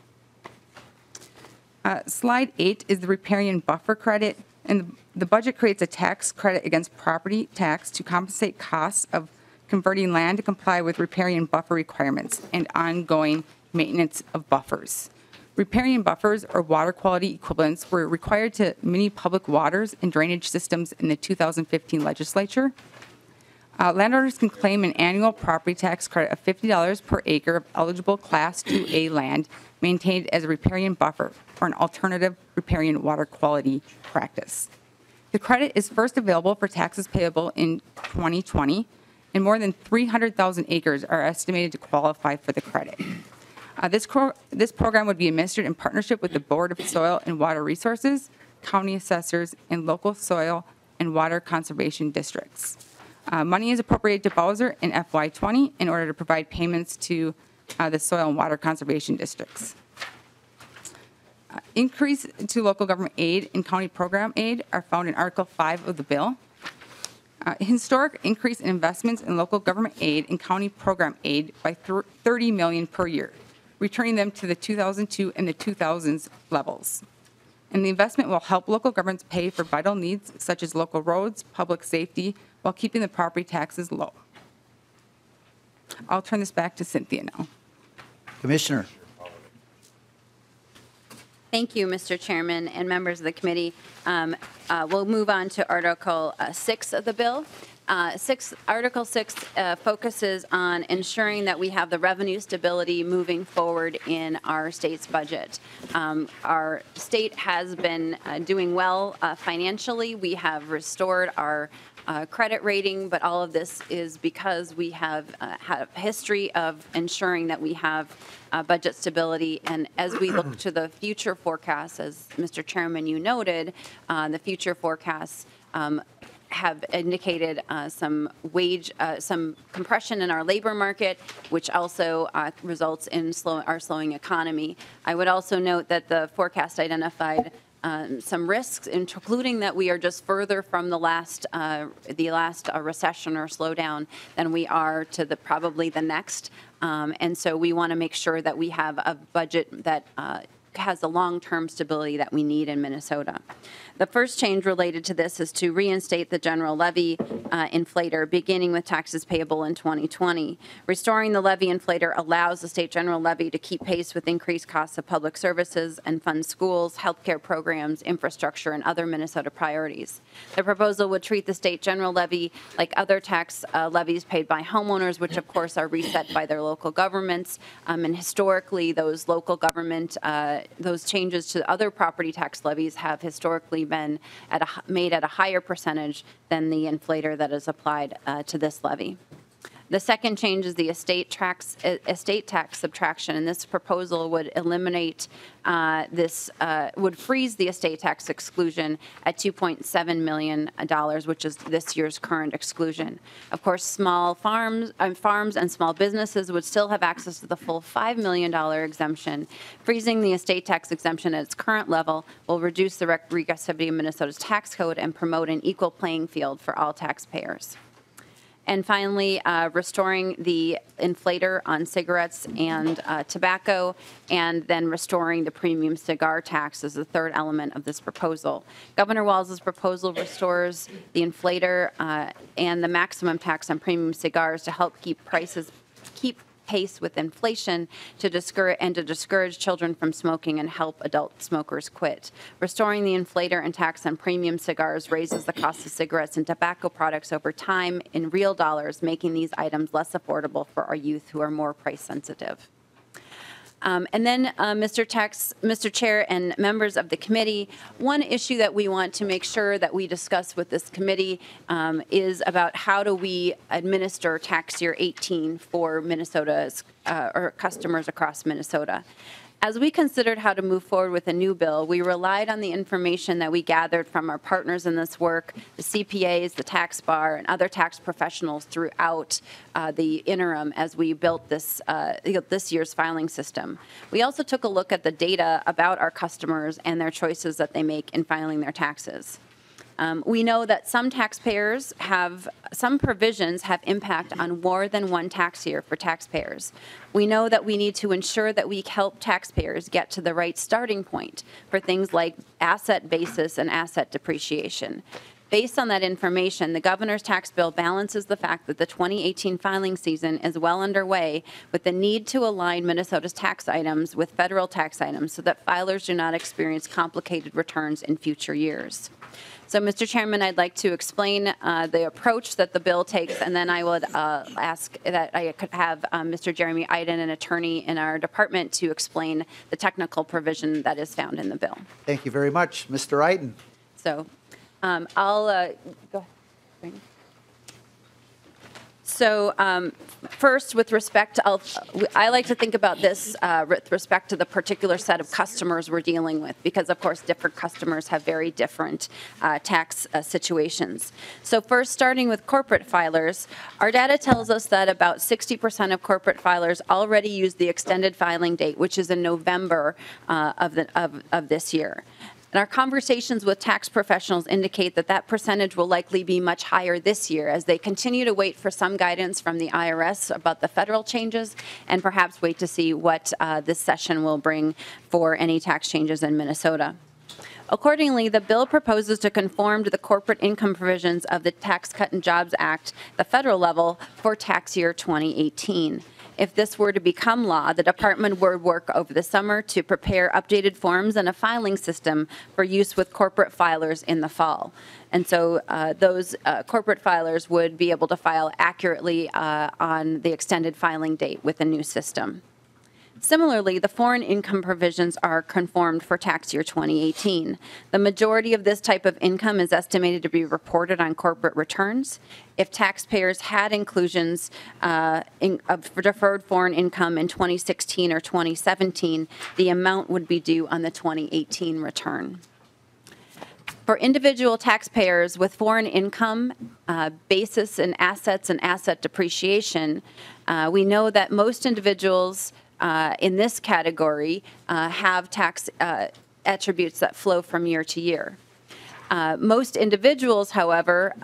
Slide 8 is the Riparian buffer credit, and the budget creates a tax credit against property tax to compensate costs of converting land to comply with riparian buffer requirements and ongoing maintenance of buffers. Riparian buffers, or water quality equivalents, were required to many public waters and drainage systems in the 2015 legislature. Landowners can claim an annual property tax credit of $50 per acre of eligible Class 2A land maintained as a riparian buffer or an alternative riparian water quality practice. The credit is first available for taxes payable in 2020, and more than 300,000 acres are estimated to qualify for the credit. This program would be administered in partnership with the Board of Soil and Water Resources, county assessors, and local soil and water conservation districts. Money is appropriated to Bowser in FY20 in order to provide payments to the soil and water conservation districts. Increase to local government aid and county program aid are found in Article 5 of the bill. Historic increase in investments in local government aid and county program aid by $30 million per year, returning them to the 2002 and the 2000s levels. And the investment will help local governments pay for vital needs such as local roads, public safety, while keeping the property taxes low. I'll turn this back to Cynthia now. Commissioner. Thank you, Mr. Chairman and members of the committee. We'll move on to Article 6 of the bill. Article 6 focuses on ensuring that we have the revenue stability moving forward in our state's budget. Our state has been doing well financially. We have restored our credit rating, but all of this is because we have had a history of ensuring that we have budget stability. And as we look to the future forecasts, as Mr. Chairman, you noted, the future forecasts have indicated some compression in our labor market, which also results in our slowing economy. I would also note that the forecast identified some risks, including that we are just further from the last recession or slowdown than we are to probably the next. And so we want to make sure that we have a budget that has the long-term stability that we need in Minnesota. The first change related to this is to reinstate the general levy inflator, beginning with taxes payable in 2020. Restoring the levy inflator allows the state general levy to keep pace with increased costs of public services and fund schools, healthcare programs, infrastructure, and other Minnesota priorities. The proposal would treat the state general levy like other tax levies paid by homeowners, which of course are reset by their local governments. And historically, those local government, those changes to other property tax levies have historically been made at a higher percentage than the inflator that is applied to this levy. The second change is the estate tax subtraction, and this proposal would eliminate would freeze the estate tax exclusion at $2.7 million, which is this year's current exclusion. Of course, small farms and small businesses would still have access to the full $5 million exemption. Freezing the estate tax exemption at its current level will reduce the regressivity of Minnesota's tax code and promote an equal playing field for all taxpayers. And finally, restoring the inflator on cigarettes and tobacco, and then restoring the premium cigar tax is the third element of this proposal. Governor Walz's proposal restores the inflator and the maximum tax on premium cigars to help keep pace with inflation to discourage children from smoking and help adult smokers quit. Restoring the inflator and tax on premium cigars raises the cost of cigarettes and tobacco products over time in real dollars, making these items less affordable for our youth who are more price sensitive. And then, Mr. Chair and members of the committee, one issue that we want to make sure that we discuss with this committee is about how do we administer tax year 18 for Minnesota's or customers across Minnesota. As we considered how to move forward with a new bill, we relied on the information that we gathered from our partners in this work, the CPAs, the tax bar, and other tax professionals throughout the interim as we built this year's filing system. We also took a look at the data about our customers and their choices that they make in filing their taxes. We know that some provisions have impact on more than one tax year for taxpayers. We know that we need to ensure that we help taxpayers get to the right starting point for things like asset basis and asset depreciation. Based on that information, the governor's tax bill balances the fact that the 2018 filing season is well underway with the need to align Minnesota's tax items with federal tax items so that filers do not experience complicated returns in future years. So, Mr. Chairman, I'd like to explain the approach that the bill takes, and then I would ask that I could have Mr. Jeremy Iden, an attorney in our department, to explain the technical provision that is found in the bill. Thank you very much. Mr. Iden. So I'll go ahead. So first, with respect to, I like to think about this with respect to the particular set of customers we're dealing with, because of course different customers have very different tax situations. So first, starting with corporate filers, our data tells us that about 60% of corporate filers already use the extended filing date, which is in November of this year. And our conversations with tax professionals indicate that that percentage will likely be much higher this year as they continue to wait for some guidance from the IRS about the federal changes and perhaps wait to see what this session will bring for any tax changes in Minnesota. Accordingly, the bill proposes to conform to the corporate income provisions of the Tax Cut and Jobs Act, the federal level, for tax year 2018. If this were to become law, the department would work over the summer to prepare updated forms and a filing system for use with corporate filers in the fall. And so those corporate filers would be able to file accurately on the extended filing date with the new system. Similarly, the foreign income provisions are conformed for tax year 2018. The majority of this type of income is estimated to be reported on corporate returns. If taxpayers had inclusions of deferred foreign income in 2016 or 2017, the amount would be due on the 2018 return. For individual taxpayers with foreign income, basis in assets and asset depreciation, we know that most individuals in this category have tax attributes that flow from year to year. Most individuals, however,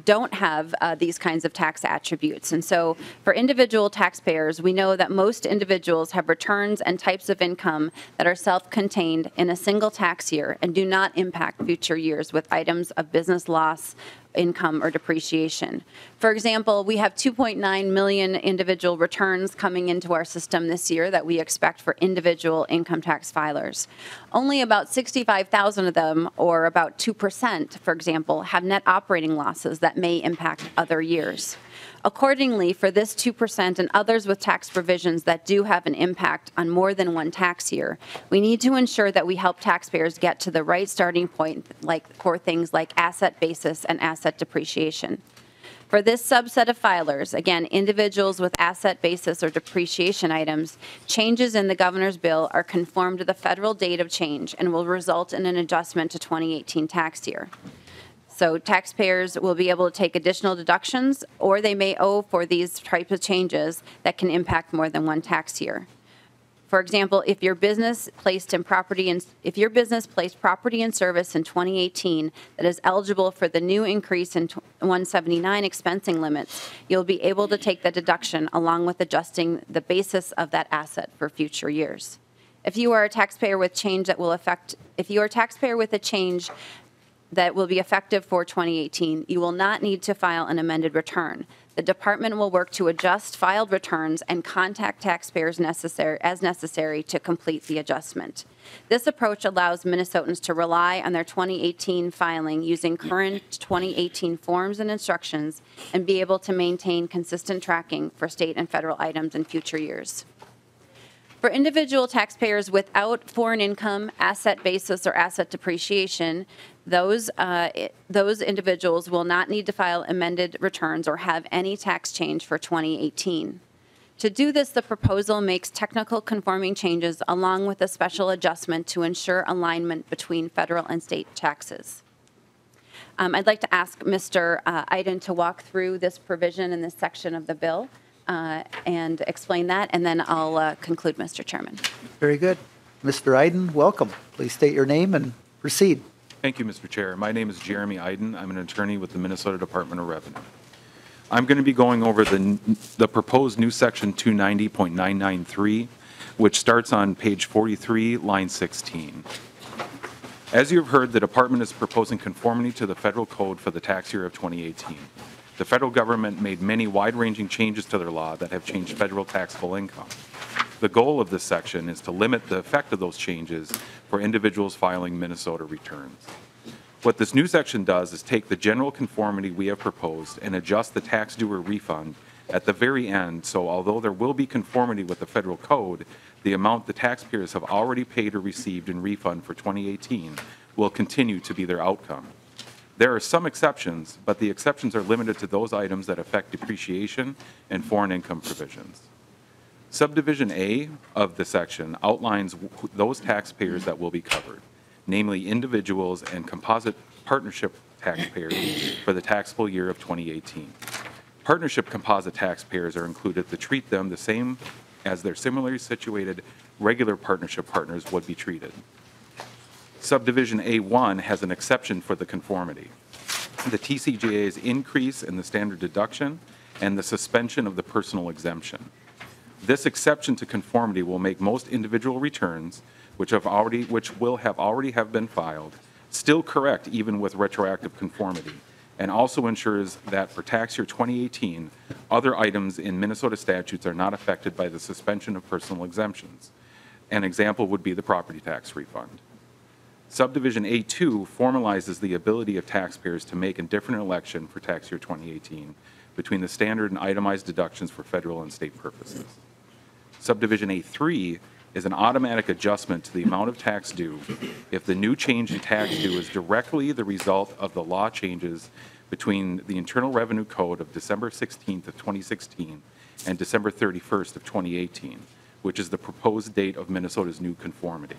don't have these kinds of tax attributes. And so for individual taxpayers, we know that most individuals have returns and types of income that are self-contained in a single tax year and do not impact future years with items of business loss, income, or depreciation. For example, we have 2.9 million individual returns coming into our system this year that we expect for individual income tax filers. Only about 65,000 of them, or about 2%, for example, have net operating losses that may impact other years. Accordingly, for this 2% and others with tax provisions that do have an impact on more than one tax year, we need to ensure that we help taxpayers get to the right starting point for things like asset basis and asset depreciation. For this subset of filers, again, individuals with asset basis or depreciation items, changes in the governor's bill are conformed to the federal date of change and will result in an adjustment to 2018 tax year. So taxpayers will be able to take additional deductions, or they may owe for these types of changes that can impact more than one tax year. For example, if your business placed property in service in 2018 that is eligible for the new increase in 179 expensing limits, you'll be able to take the deduction along with adjusting the basis of that asset for future years. If you are a taxpayer with change that will affect, if you are a taxpayer with a change that will be effective for 2018, you will not need to file an amended return. The department will work to adjust filed returns and contact taxpayers as necessary to complete the adjustment. This approach allows Minnesotans to rely on their 2018 filing using current 2018 forms and instructions and be able to maintain consistent tracking for state and federal items in future years. For individual taxpayers without foreign income, asset basis, or asset depreciation, those individuals will not need to file amended returns or have any tax change for 2018. To do this, the proposal makes technical conforming changes along with a special adjustment to ensure alignment between federal and state taxes. I'd like to ask Mr. Iden to walk through this provision in this section of the bill and explain that, and then I'll conclude, Mr. Chairman. Very good. Mr. Iden, welcome. Please state your name and proceed. Thank you, Mr. Chair. My name is Jeremy Iden. I'm an attorney with the Minnesota Department of Revenue. I'm going to be going over the proposed new section 290.993, which starts on page 43, line 16. As you have heard, the department is proposing conformity to the federal code for the tax year of 2018. The federal government made many wide-ranging changes to their law that have changed federal taxable income. The goal of this section is to limit the effect of those changes for individuals filing Minnesota returns. What this new section does is take the general conformity we have proposed and adjust the tax due or refund at the very end, so although there will be conformity with the federal code, the amount the taxpayers have already paid or received in refund for 2018 will continue to be their outcome. There are some exceptions, but the exceptions are limited to those items that affect depreciation and foreign income provisions. Subdivision A of the section outlines those taxpayers that will be covered, namely individuals and composite partnership taxpayers for the taxable year of 2018. Partnership composite taxpayers are included to treat them the same as their similarly situated regular partnership partners would be treated. Subdivision A1 has an exception for the conformity. The TCJA's increase in the standard deduction and the suspension of the personal exemption. This exception to conformity will make most individual returns, which will have already been filed, still correct even with retroactive conformity, and also ensures that for tax year 2018, other items in Minnesota statutes are not affected by the suspension of personal exemptions. An example would be the property tax refund. Subdivision A2 formalizes the ability of taxpayers to make a different election for tax year 2018 between the standard and itemized deductions for federal and state purposes. Subdivision A3 is an automatic adjustment to the amount of tax due if the new change in tax due is directly the result of the law changes between the Internal Revenue Code of December 16th of 2016 and December 31st of 2018, which is the proposed date of Minnesota's new conformity.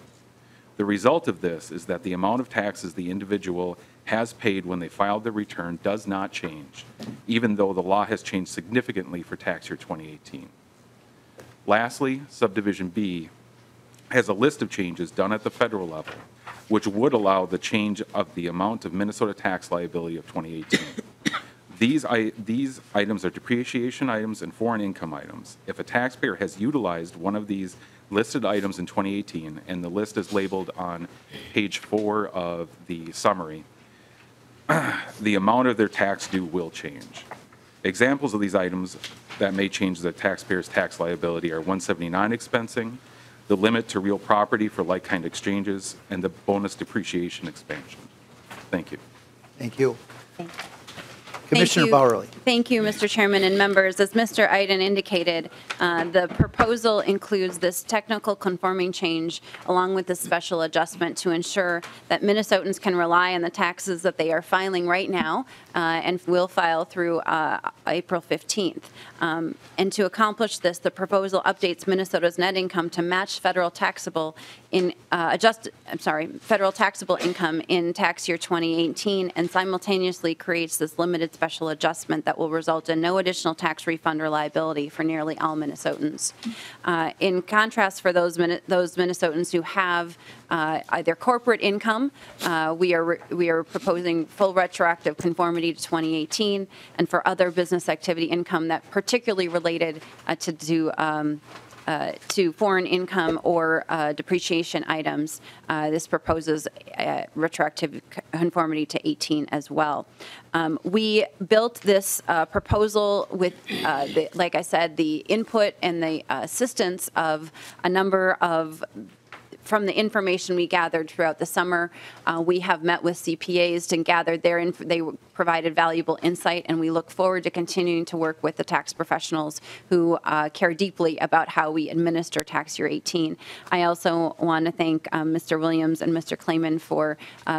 The result of this is that the amount of taxes the individual has paid when they filed their return does not change, even though the law has changed significantly for tax year 2018. Lastly, Subdivision B has a list of changes done at the federal level, which would allow the change of the amount of Minnesota tax liability of 2018. These items are depreciation items and foreign income items. If a taxpayer has utilized one of these listed items in 2018, and the list is labeled on page 4 of the summary, the amount of their tax due will change. Examples of these items that may change the taxpayer's tax liability are 179 expensing, the limit to real property for like-kind exchanges, and the bonus depreciation expansion. Thank you. Thank you. Thank you. Commissioner Bowerly. Thank you, Mr. Chairman and members. As Mr. Iden indicated, the proposal includes this technical conforming change along with this special adjustment to ensure that Minnesotans can rely on the taxes that they are filing right now and will file through April 15th. And to accomplish this, the proposal updates Minnesota's net income to match federal taxable federal taxable income in tax year 2018 and simultaneously creates this limited special adjustment that will result in no additional tax refund or liability for nearly all Minnesotans. In contrast, for those Minnesotans who have either corporate income, we are proposing full retroactive conformity to 2018, and for other business activity income that particularly related to foreign income or depreciation items, this proposes retroactive conformity to 18 as well. We built this proposal with, like I said, the input and the assistance of a number of from the information we gathered throughout the summer. We have met with CPAs and gathered they provided valuable insight, and we look forward to continuing to work with the tax professionals who care deeply about how we administer tax year 18. I also want to thank Mr. Williams and Mr. Klayman for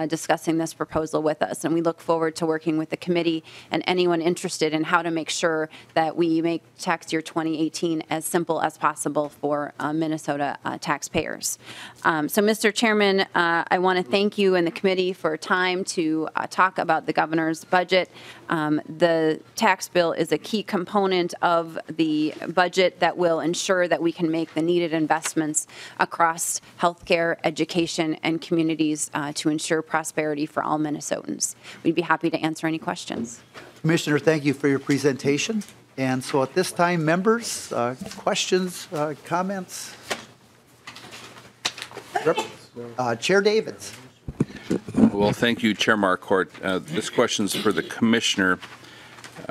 discussing this proposal with us, and we look forward to working with the committee and anyone interested in how to make sure that we make tax year 2018 as simple as possible for Minnesota taxpayers. So, Mr. Chairman, I want to thank you and the committee for time to talk about the governor's budget. The tax bill is a key component of the budget that will ensure that we can make the needed investments across healthcare, education, and communities to ensure prosperity for all Minnesotans. We'd be happy to answer any questions. Commissioner, thank you for your presentation. And so at this time, members, questions, comments? Chair Davids. Well, thank you, Chair Marquart. This question is for the Commissioner.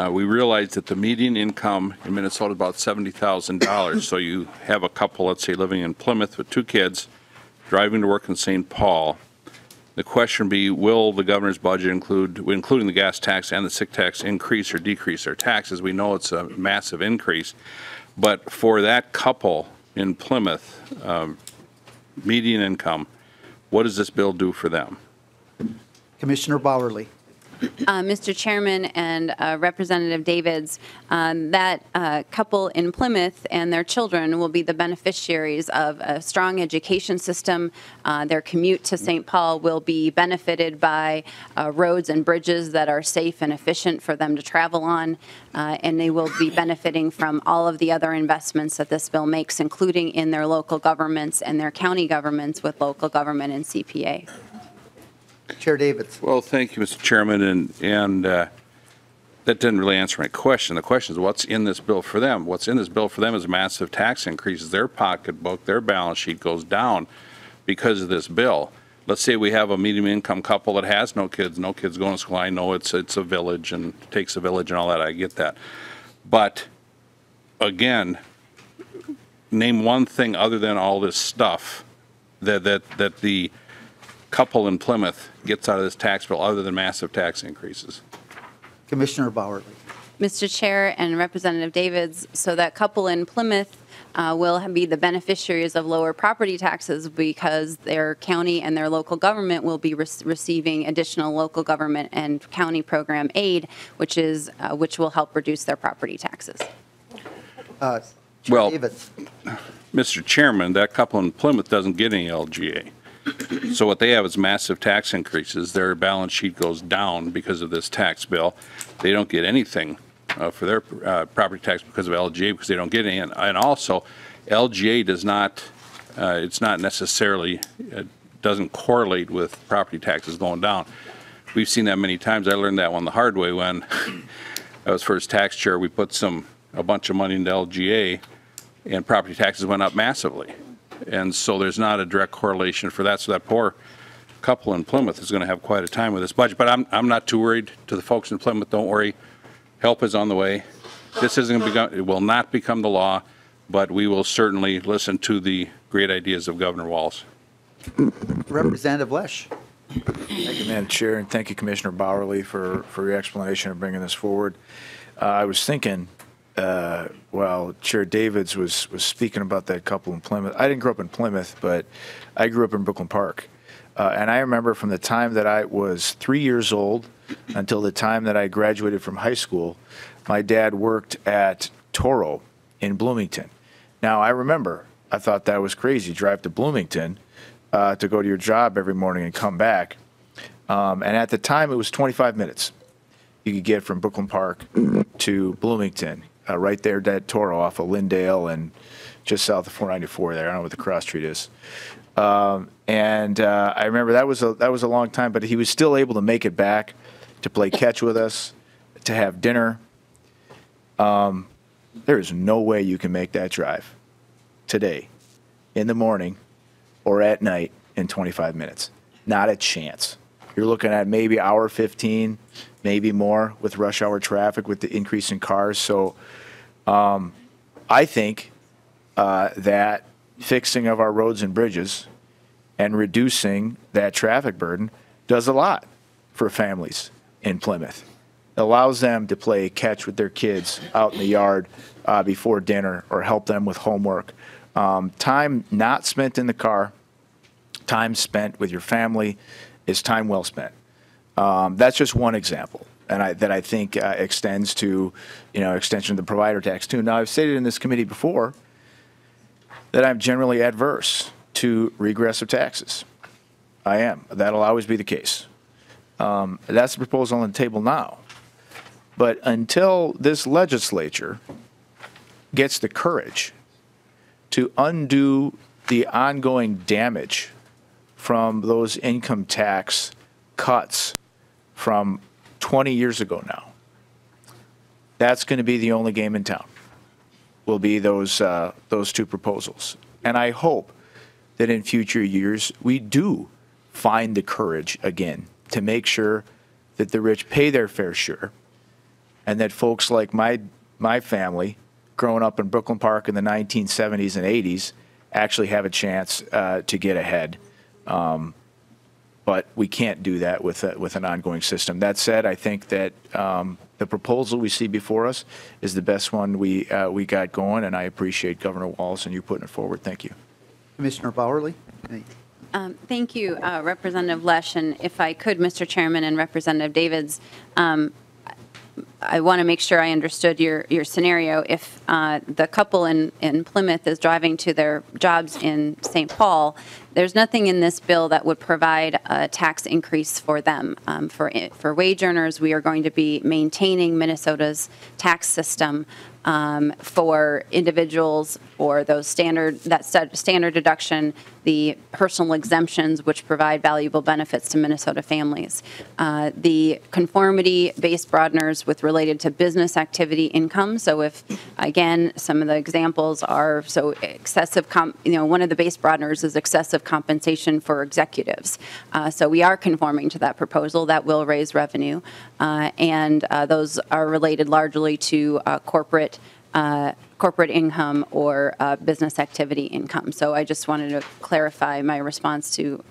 We realize that the median income in Minnesota is about $70,000. So you have a couple, let's say, living in Plymouth with 2 kids, driving to work in St. Paul. The question would be, will the governor's budget including the gas tax and the sick tax, increase or decrease their taxes? We know it's a massive increase. But for that couple in Plymouth, median income, what does this bill do for them? Commissioner Bowerly. Mr. Chairman and Representative Davids, that couple in Plymouth and their children will be the beneficiaries of a strong education system. Their commute to St. Paul will be benefited by roads and bridges that are safe and efficient for them to travel on, and they will be benefiting from all of the other investments that this bill makes, including in their local governments and their county governments with local government and CPA. Chair Davids. Well, thank you, Mr. Chairman, and that didn't really answer my question. The question is, what's in this bill for them? What's in this bill for them is massive tax increases. Their pocketbook, their balance sheet goes down because of this bill. Let's say we have a medium income couple that has no kids going to school. I know it's a village and it takes a village and all that. I get that. But again, name one thing other than all this stuff that the couple in Plymouth gets out of this tax bill other than massive tax increases. Commissioner Bowerly. Mr. Chair and Representative Davids, so that couple in Plymouth will be the beneficiaries of lower property taxes because their county and their local government will be receiving additional local government and county program aid, which will help reduce their property taxes. Well, Davids. Mr. Chairman, that couple in Plymouth doesn't get any LGA. So what they have is massive tax increases. Their balance sheet goes down because of this tax bill. They don't get anything for their property tax because of LGA because they don't get any. And also, LGA does not, it's not necessarily, doesn't correlate with property taxes going down. We've seen that many times. I learned that one the hard way when I was first tax chair. We put a bunch of money into LGA and property taxes went up massively. And so there's not a direct correlation for that. So that poor couple in Plymouth is going to have quite a time with this budget. But I'm not too worried. To the folks in Plymouth, don't worry. Help is on the way. This isn't going to it will not become the law, but we will certainly listen to the great ideas of Governor Walz. Representative Lesh. Thank you, Madam Chair, and thank you, Commissioner Bowerly, for your explanation of bringing this forward. I was thinking, while Chair Davids was speaking about that couple in Plymouth, I didn't grow up in Plymouth, but I grew up in Brooklyn Park. And I remember from the time that I was 3 years old until the time that I graduated from high school, my dad worked at Toro in Bloomington. Now, I remember, I thought that was crazy, drive to Bloomington to go to your job every morning and come back. And at the time, it was 25 minutes you could get from Brooklyn Park to Bloomington, right there at Toro off of Lindale and just south of 494 there. I don't know what the cross street is. And I remember that was a long time, but he was still able to make it back to play catch with us, to have dinner. There is no way you can make that drive today in the morning or at night in 25 minutes. Not a chance. You're looking at maybe hour 15, maybe more with rush hour traffic with the increase in cars. So I think that fixing of our roads and bridges and reducing that traffic burden does a lot for families in Plymouth. It allows them to play catch with their kids out in the yard before dinner or help them with homework. Time not spent in the car, time spent with your family is time well spent. That's just one example, and that I think extends to, extension of the provider tax too. Now, I've stated in this committee before that I'm generally adverse to regressive taxes. I am. That'll always be the case. That's the proposal on the table now. But until this legislature gets the courage to undo the ongoing damage from those income tax cuts from 20 years ago now, that's going to be the only game in town, will be those two proposals. And I hope that in future years we do find the courage again to make sure that the rich pay their fair share, and that folks like my family growing up in Brooklyn Park in the 1970s and 80s actually have a chance to get ahead. But we can't do that with an ongoing system. That said, I think that the proposal we see before us is the best one we got going, and I appreciate Governor Wallace and you putting it forward. Thank you. Commissioner Bowerly? Thank you, Representative Lesh. And if I could, Mr. Chairman and Representative Davids, I want to make sure I understood your scenario. If the couple in Plymouth is driving to their jobs in St. Paul, there's nothing in this bill that would provide a tax increase for them. For wage earners, we are going to be maintaining Minnesota's tax system for individuals, for those standard deduction, the personal exemptions, which provide valuable benefits to Minnesota families. The conformity-based broadeners with related to business activity income. So if, again, some of the examples are, so excessive, one of the base broadeners is excessive compensation for executives. So we are conforming to that proposal. That will raise revenue. And those are related largely to corporate income or business activity income. So I just wanted to clarify my response to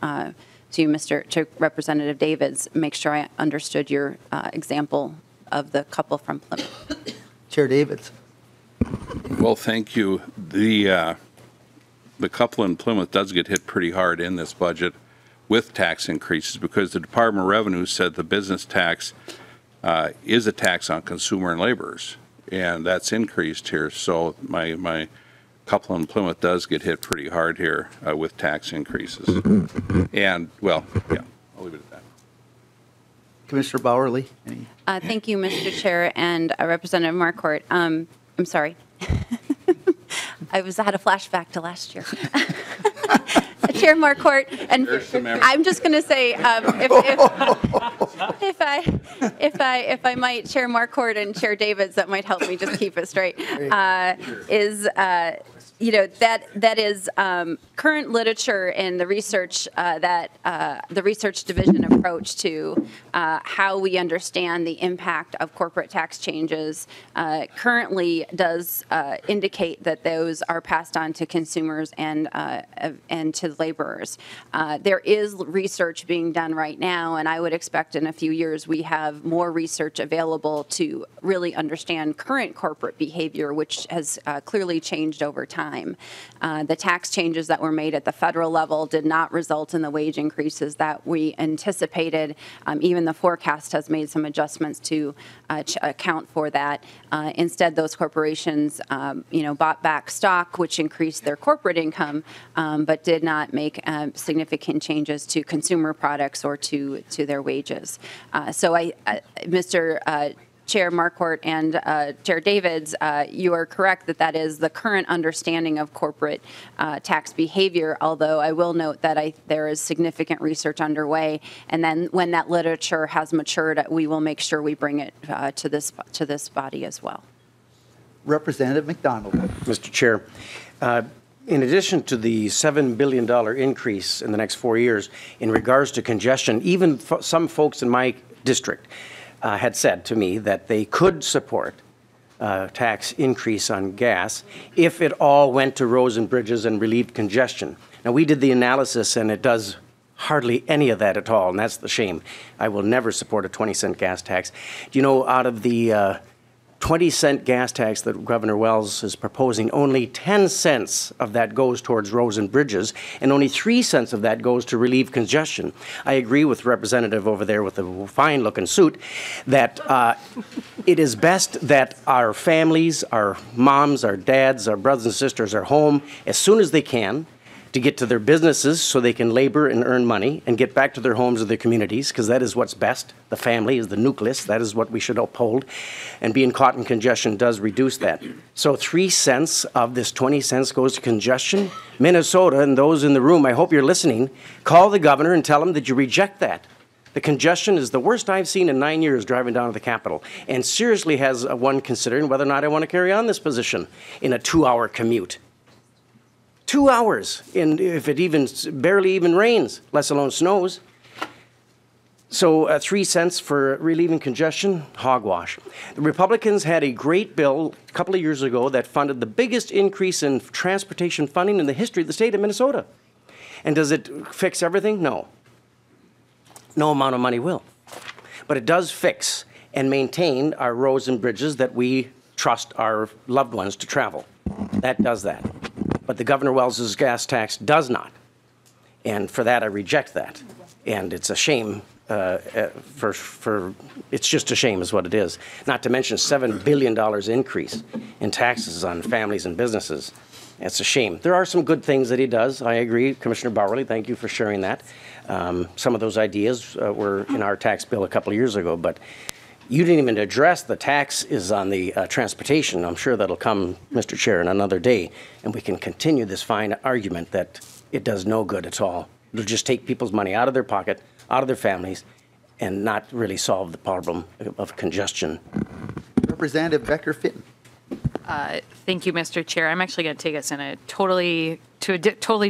Representative Davids, make sure I understood your example of the couple from Plymouth. Chair Davids. Well, thank you. The couple in Plymouth does get hit pretty hard in this budget with tax increases because the Department of Revenue said the business tax is a tax on consumer and laborers, and that's increased here. So my couple in Plymouth does get hit pretty hard here with tax increases. And, well, yeah, I'll leave it at that. Commissioner Bowerly. Thank you, Mr. Chair, and Representative Marquart. I'm sorry. I had a flashback to last year. Chair Marquart, and I'm just going to say, if I might, Chair Marquart and Chair Davids, that might help me just keep it straight. that is current literature in the research that the research division approach to how we understand the impact of corporate tax changes currently does indicate that those are passed on to consumers and to laborers. There is research being done right now, and I would expect in a few years we have more research available to really understand current corporate behavior, which has clearly changed over time. The tax changes that were made at the federal level did not result in the wage increases that we anticipated. Even the forecast has made some adjustments to account for that. Instead, those corporations, bought back stock, which increased their corporate income, but did not make significant changes to consumer products or to their wages. So, Mr. Chair Marquart and Chair Davids, you are correct that is the current understanding of corporate tax behavior, although I will note that there is significant research underway, and then when that literature has matured, we will make sure we bring it to this body as well. Representative McDonald. Mr. Chair, in addition to the $7 billion increase in the next 4 years in regards to congestion, even some folks in my district had said to me that they could support tax increase on gas if it all went to roads and bridges and relieved congestion. Now, we did the analysis, and it does hardly any of that at all, and that's the shame. I will never support a 20-cent gas tax. Do you know, out of the 20-cent gas tax that Governor Wells is proposing, only 10 cents of that goes towards roads and bridges, and only 3 cents of that goes to relieve congestion. I agree with Representative over there with the fine-looking suit that it is best that our families, our moms, our dads, our brothers and sisters are home as soon as they can to get to their businesses so they can labor and earn money and get back to their homes or their communities, because that is what's best. The family is the nucleus. That is what we should uphold. And being caught in congestion does reduce that. So 3 cents of this 20 cents goes to congestion. Minnesota, and those in the room, I hope you're listening, call the governor and tell him that you reject that. The congestion is the worst I've seen in 9 years driving down to the Capitol, and seriously has one considering whether or not I want to carry on this position in a 2-hour commute. 2 hours, and if it barely even rains, let alone snows. So 3 cents for relieving congestion, hogwash. The Republicans had a great bill a couple of years ago that funded the biggest increase in transportation funding in the history of the state of Minnesota. And does it fix everything? No. No amount of money will. But it does fix and maintain our roads and bridges that we trust our loved ones to travel. That does that. But the Governor Wells's gas tax does not. And for that, I reject that. And it's a shame it's just a shame is what it is. Not to mention $7 billion increase in taxes on families and businesses. It's a shame. There are some good things that he does. I agree. Commissioner Bowerly, thank you for sharing that. Some of those ideas were in our tax bill a couple of years ago, but you didn't even address the tax is on the transportation. I'm sure that'll come, Mr. Chair, in another day, and we can continue this fine argument that it does no good at all. It'll just take people's money out of their pocket, out of their families, and not really solve the problem of congestion. Representative Becker-Fitton. Thank you, Mr. Chair. I'm actually going to take us in a totally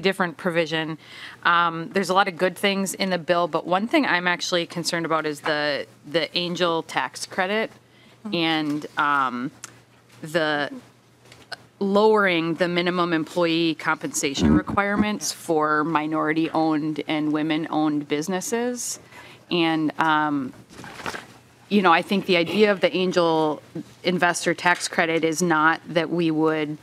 different provision. There's a lot of good things in the bill, but one thing I'm actually concerned about is the angel tax credit and the lowering the minimum employee compensation requirements for minority-owned and women-owned businesses. And I think the idea of the angel investor tax credit is not that we would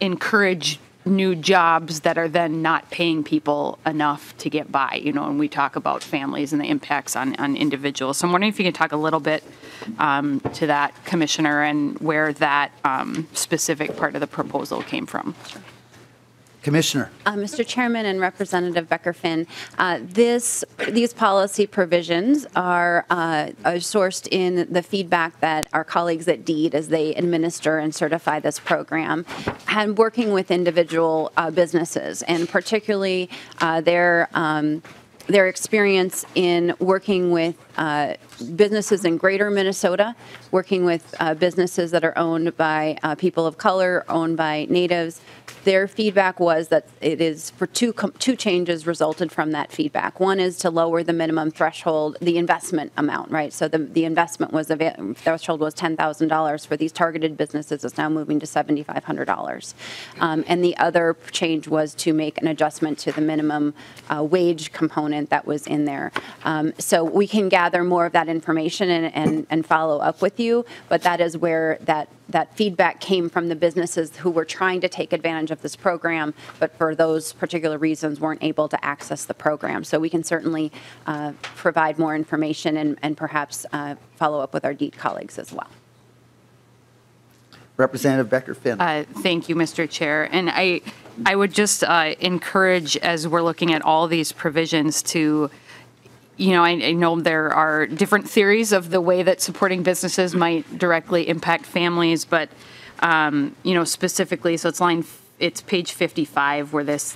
encourage new jobs that are then not paying people enough to get by, when we talk about families and the impacts on individuals. So I'm wondering if you can talk a little bit to that, Commissioner, and where that specific part of the proposal came from. Commissioner. Mr. Chairman and Representative Becker-Finn, these policy provisions are sourced in the feedback that our colleagues at DEED, as they administer and certify this program, and working with individual businesses, and particularly their experience in working with businesses in greater Minnesota, working with businesses that are owned by people of color, owned by natives. Their feedback was that it is for two changes resulted from that feedback. One is to lower the minimum threshold, the investment amount, right? So the investment threshold was $10,000 for these targeted businesses. It's now moving to $7,500. And the other change was to make an adjustment to the minimum wage component that was in there. So we can gather more of that information and follow up with you, but that is where that feedback came from the businesses who were trying to take advantage of this program, but for those particular reasons weren't able to access the program. So we can certainly provide more information and perhaps follow up with our DEET colleagues as well. Representative Becker-Finn. Thank you, Mr. Chair. And I would just encourage, as we're looking at all these provisions, to I know there are different theories of the way that supporting businesses might directly impact families, but, specifically, so it's page 55 where this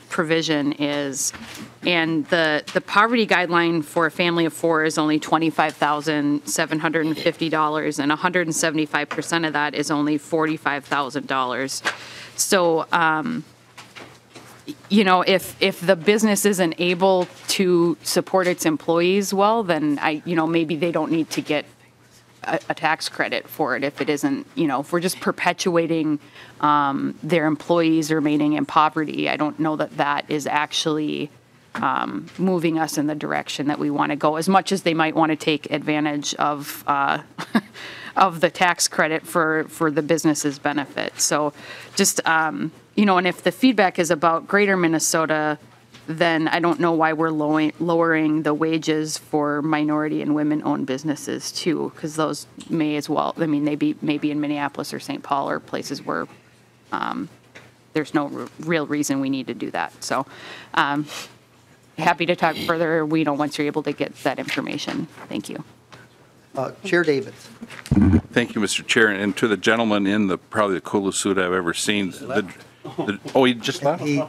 provision is, and the poverty guideline for a family of four is only $25,750, and 175% of that is only $45,000. So, if the business isn't able to support its employees well, then maybe they don't need to get a tax credit for it if it isn't, if we're just perpetuating their employees remaining in poverty. I don't know that is actually moving us in the direction that we want to go, as much as they might want to take advantage of of the tax credit for the business's benefit. So just and if the feedback is about greater Minnesota, then I don't know why we're lowering the wages for minority and women-owned businesses too, because those may as well, maybe in Minneapolis or St. Paul or places where there's no real reason we need to do that. So happy to talk further, once you're able to get that information. Thank you. Chair Davids. Thank you, Mr. Chair. And to the gentleman in probably the coolest suit I've ever seen. He just left? I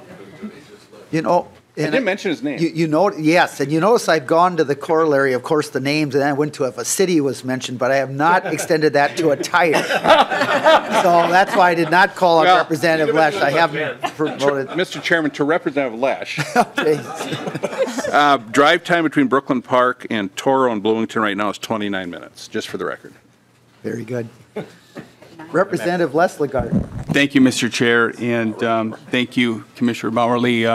didn't mention his name. Yes, and you notice I've gone to the corollary, of course, the names, and I went to if a city was mentioned, but I have not extended that to a tire. So that's why I did not call out Representative Lesh. I haven't promoted. Mr. Chairman, to Representative Lesh. Okay. Drive time between Brooklyn Park and Toro and Bloomington right now is 29 minutes, just for the record. Very good. Representative Lesligard. Thank you, Mr. Chair, and thank you, Commissioner Bowerly,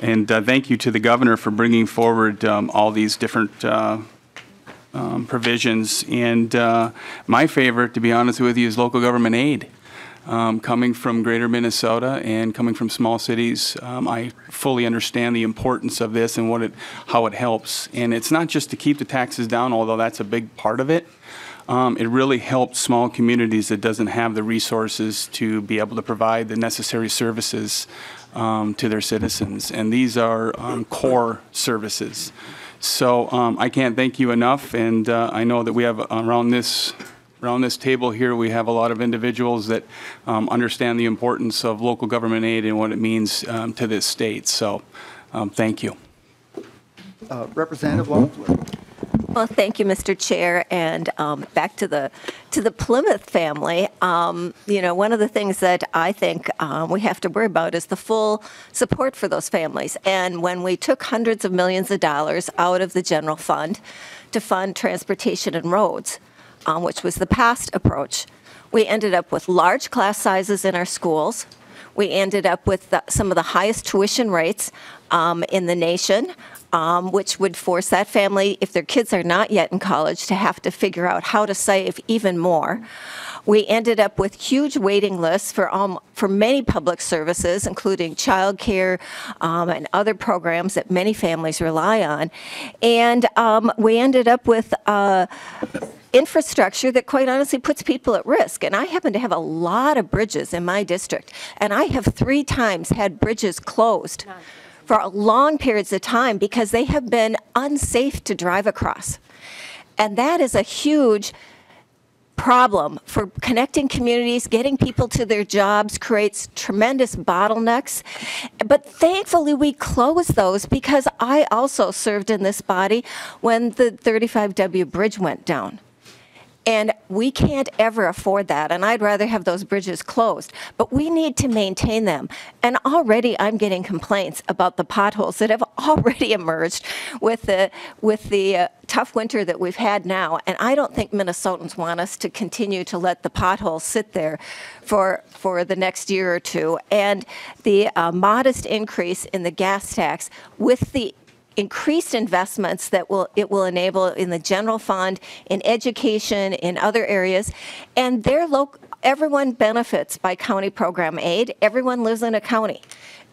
and thank you to the governor for bringing forward all these different provisions. And my favorite, to be honest with you, is local government aid. Coming from greater Minnesota and coming from small cities, I fully understand the importance of this and how it helps. And it's not just to keep the taxes down, although that's a big part of it. It really helps small communities that doesn't have the resources to be able to provide the necessary services to their citizens. And these are core services. So I can't thank you enough. And I know that we have around this table here, we have a lot of individuals that understand the importance of local government aid and what it means to this state. So thank you. Representative Loeffler. Well, thank you, Mr. Chair, and back to the Plymouth family. One of the things that I think we have to worry about is the full support for those families. And when we took hundreds of millions of dollars out of the general fund to fund transportation and roads, which was the past approach, we ended up with large class sizes in our schools. We ended up with some of the highest tuition rates in the nation. Which would force that family, if their kids are not yet in college, to have to figure out how to save even more. We ended up with huge waiting lists for many public services, including child care and other programs that many families rely on. And we ended up with infrastructure that quite honestly puts people at risk. And I happen to have a lot of bridges in my district, and I have 3 times had bridges closed for long periods of time because they have been unsafe to drive across. And that is a huge problem for connecting communities, getting people to their jobs, creates tremendous bottlenecks. But thankfully, we closed those because I also served in this body when the 35W bridge went down. And we can't ever afford that, and I'd rather have those bridges closed. But we need to maintain them. And already I'm getting complaints about the potholes that have already emerged with the tough winter that we've had now. And I don't think Minnesotans want us to continue to let the potholes sit there for the next year or two. And the modest increase in the gas tax with the increased investments that it will enable in the general fund, in education, in other areas, and everyone benefits by county program aid. Everyone lives in a county.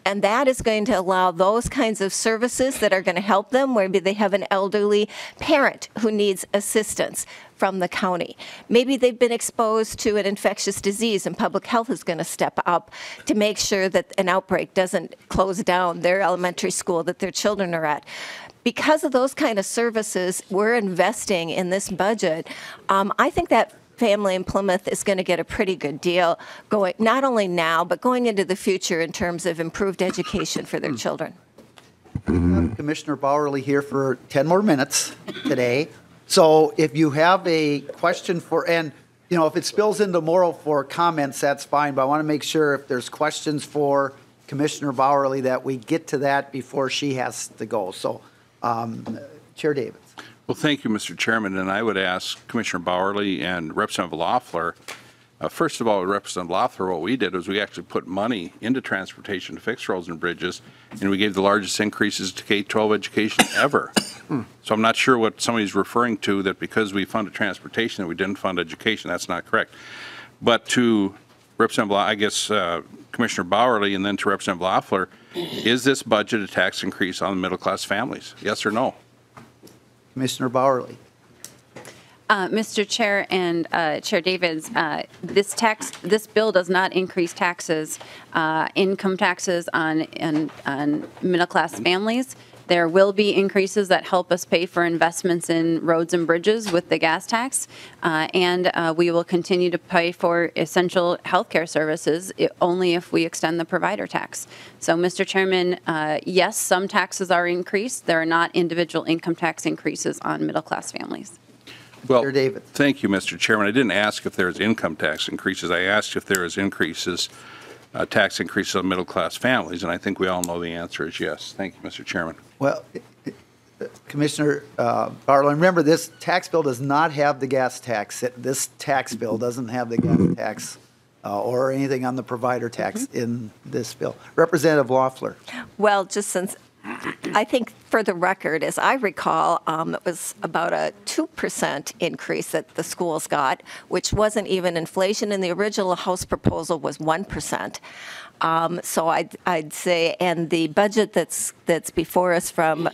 And that is going to allow those kinds of services that are going to help them, maybe they have an elderly parent who needs assistance from the county. Maybe they've been exposed to an infectious disease and public health is going to step up to make sure that an outbreak doesn't close down their elementary school that their children are at. Because of those kind of services, we're investing in this budget. I think that family in Plymouth is going to get a pretty good deal going, not only now, but going into the future in terms of improved education for their children. Commissioner Bowerly here for 10 more minutes today. So if you have a question and if it spills into more for comments, that's fine, but I want to make sure if there's questions for Commissioner Bowerly that we get to that before she has to go. So, Chair Davis. Well, thank you, Mr. Chairman, and I would ask Commissioner Bowerly and Representative Loeffler, first of all, Representative Loeffler, what we did was we actually put money into transportation to fix roads and bridges, and we gave the largest increases to K-12 education ever. So I'm not sure what somebody's referring to, that because we funded transportation that we didn't fund education. That's not correct. But to Representative, Commissioner Bowerly, and then to Representative Loeffler, is this budget a tax increase on the middle-class families? Yes or no? Commissioner Bowerly. Mr. Chair and Chair Davids, this bill does not increase taxes, income taxes on middle-class families. There will be increases that help us pay for investments in roads and bridges with the gas tax, and we will continue to pay for essential health care services only if we extend the provider tax. So, Mr. Chairman, yes, some taxes are increased. There are not individual income tax increases on middle-class families. Well, thank you, Mr. Chairman. I didn't ask if there's income tax increases. I asked if there is tax increases on middle-class families, and I think we all know the answer is yes. Thank you, Mr. Chairman. Well, Commissioner Barlow, remember this tax bill does not have the gas tax. This tax bill doesn't have the gas tax or anything on the provider tax in this bill. Representative Loeffler. Well, just since I think for the record, as I recall, it was about a 2% increase that the schools got, which wasn't even inflation, and the original House proposal was 1%. So I'd say, and the budget that's before us from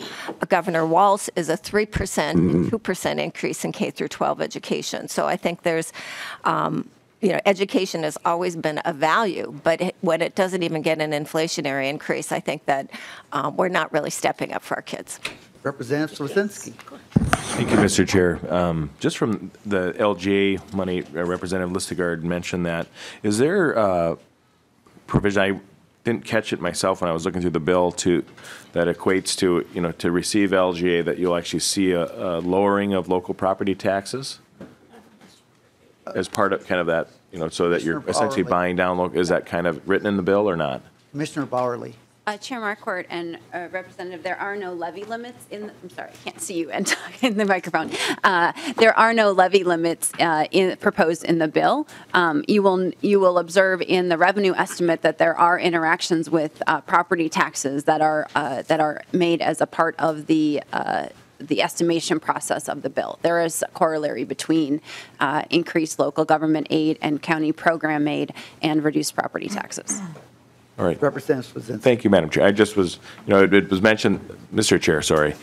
Governor Walz is a 3% and 2% increase in K through 12 education. So I think there's, education has always been a value, but when it doesn't even get an inflationary increase, I think that we're not really stepping up for our kids. Representative Slasinski. Thank you, Mr. Chair. Just from the LGA money, Representative Listegard mentioned that. Is there provision, I didn't catch it myself when I was looking through the bill, that equates to, to receive LGA, that you'll actually see a lowering of local property taxes as part of kind of that, so that you're essentially buying down, is that kind of written in the bill or not? Commissioner Bowerly. Chair Marquart and Representative, there are no levy limits I'm sorry, I can't see you in the microphone. There are no levy limits proposed in the bill. You will observe in the revenue estimate that there are interactions with property taxes that are made as a part of the estimation process of the bill. There is a corollary between increased local government aid and county program aid and reduced property taxes. All right. Representative Slasinski. Thank you, Madam Chair. I just was, it was mentioned, Mr. Chair, sorry.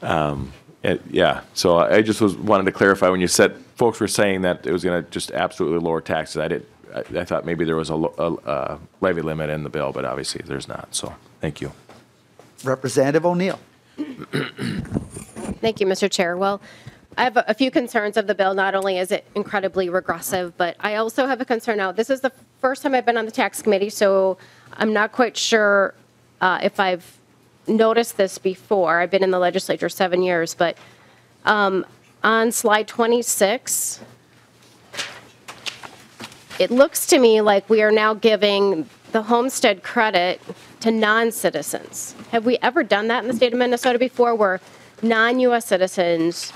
Yeah, so I just wanted to clarify when you said, folks were saying that it was going to just absolutely lower taxes. I thought maybe there was a levy limit in the bill, but obviously there's not. So thank you. Representative O'Neill. Thank you, Mr. Chair. Well, I have a few concerns of the bill. Not only is it incredibly regressive, but I also have a concern now. This is the first time I've been on the tax committee, so I'm not quite sure if I've noticed this before. I've been in the legislature 7 years, but on slide 26, it looks to me like we are now giving the homestead credit to non-citizens. Have we ever done that in the state of Minnesota before, where non-U.S. citizens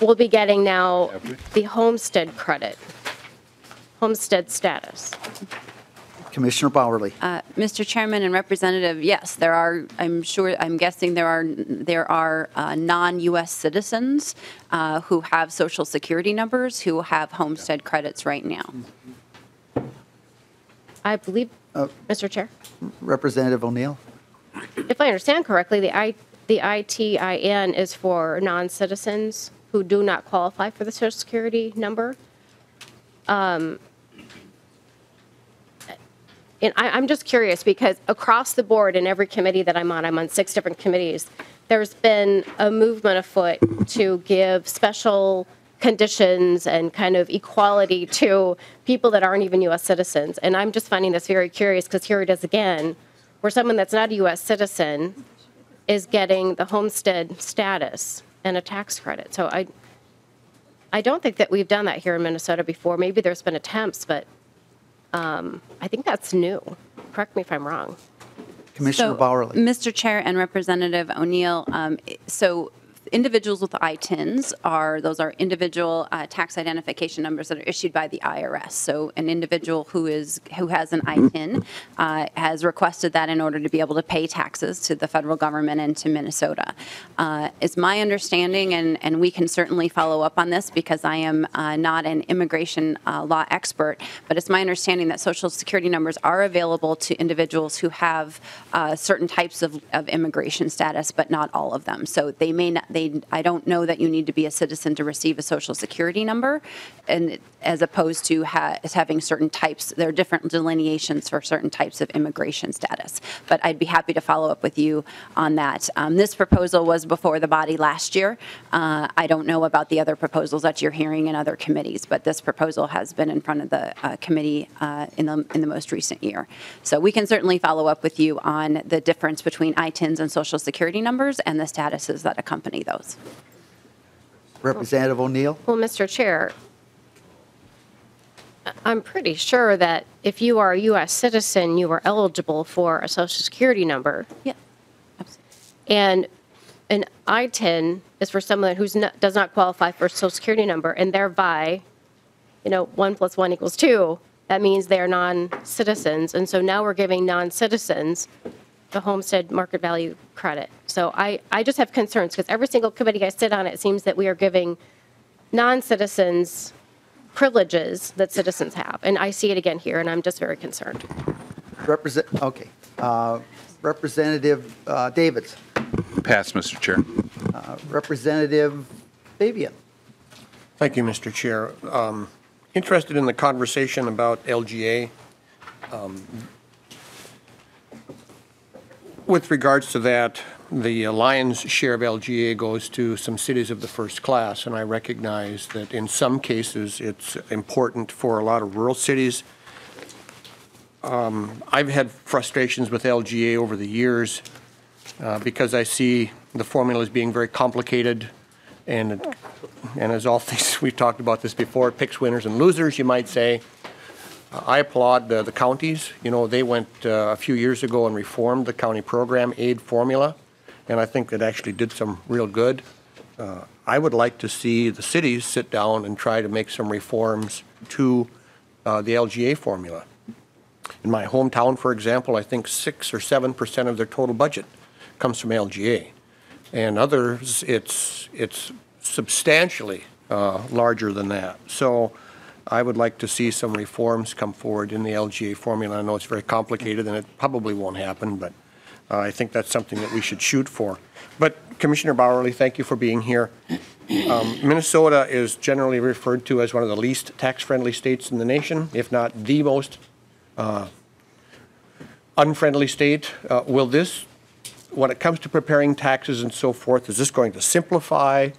will be getting now the homestead credit, homestead status? Commissioner Bowerly. Mr. Chairman and Representative, yes, there are, I'm guessing there are non-U.S. citizens who have Social Security numbers who have homestead credits right now. I believe, Mr. Chair, Representative O'Neill. if I understand correctly, the ITIN is for non-citizens who do not qualify for the Social Security number. And I'm just curious, because across the board in every committee that I'm on 6 different committees, there's been a movement afoot to give special conditions and kind of equality to people that aren't even U.S. citizens. And I'm just finding this very curious, because here it is again, where someone that's not a U.S. citizen is getting the homestead status and a tax credit. So I don't think that we've done that here in Minnesota before. Maybe there's been attempts, but I think that's new. Correct me if I'm wrong. Commissioner Bowerly. Mr. Chair and Representative O'Neill, so individuals with ITINs those are individual tax identification numbers that are issued by the IRS. So an individual who has an ITIN has requested that in order to be able to pay taxes to the federal government and to Minnesota. It's my understanding, and we can certainly follow up on this because I am not an immigration law expert, but it's my understanding that Social Security numbers are available to individuals who have certain types of immigration status, but not all of them. So they may not. I don't know that you need to be a citizen to receive a Social Security number, and as opposed to having certain types. There are different delineations for certain types of immigration status. But I'd be happy to follow up with you on that. This proposal was before the body last year. I don't know about the other proposals that you're hearing in other committees, but this proposal has been in front of the committee in the most recent year. So we can certainly follow up with you on the difference between ITINs and Social Security numbers and the statuses that accompany those. Representative O'Neill. Well, Mr. Chair, I'm pretty sure that if you are a U.S. citizen, you are eligible for a Social Security number. Yeah, absolutely. And an ITIN is for someone who does not qualify for a Social Security number, and thereby, 1 + 1 = 2. That means they're non-citizens. And so now we're giving non-citizens the homestead market value credit. So I just have concerns, because every single committee I sit on, it seems that we are giving non-citizens privileges that citizens have. And I see it again here, and I'm just very concerned. Representative Davids. Pass, Mr. Chair. Representative Fabian. Thank you, Mr. Chair. Interested in the conversation about LGA. With regards to that, the lion's share of LGA goes to some cities of the first class, and I recognize that in some cases it's important for a lot of rural cities. I've had frustrations with LGA over the years because I see the formula as being very complicated, and as all things, we've talked about this before, it picks winners and losers, you might say. I applaud the counties. They went a few years ago and reformed the county program aid formula, and I think it actually did some real good. I would like to see the cities sit down and try to make some reforms to the LGA formula. In my hometown, for example, I think 6 or 7% of their total budget comes from LGA, and others it's substantially larger than that. So I would like to see some reforms come forward in the LGA formula. I know it's very complicated and it probably won't happen, but I think that's something that we should shoot for. But Commissioner Bowerly, thank you for being here. Minnesota is generally referred to as one of the least tax-friendly states in the nation, if not the most unfriendly state. Will this, when it comes to preparing taxes and so forth, is this going to simplify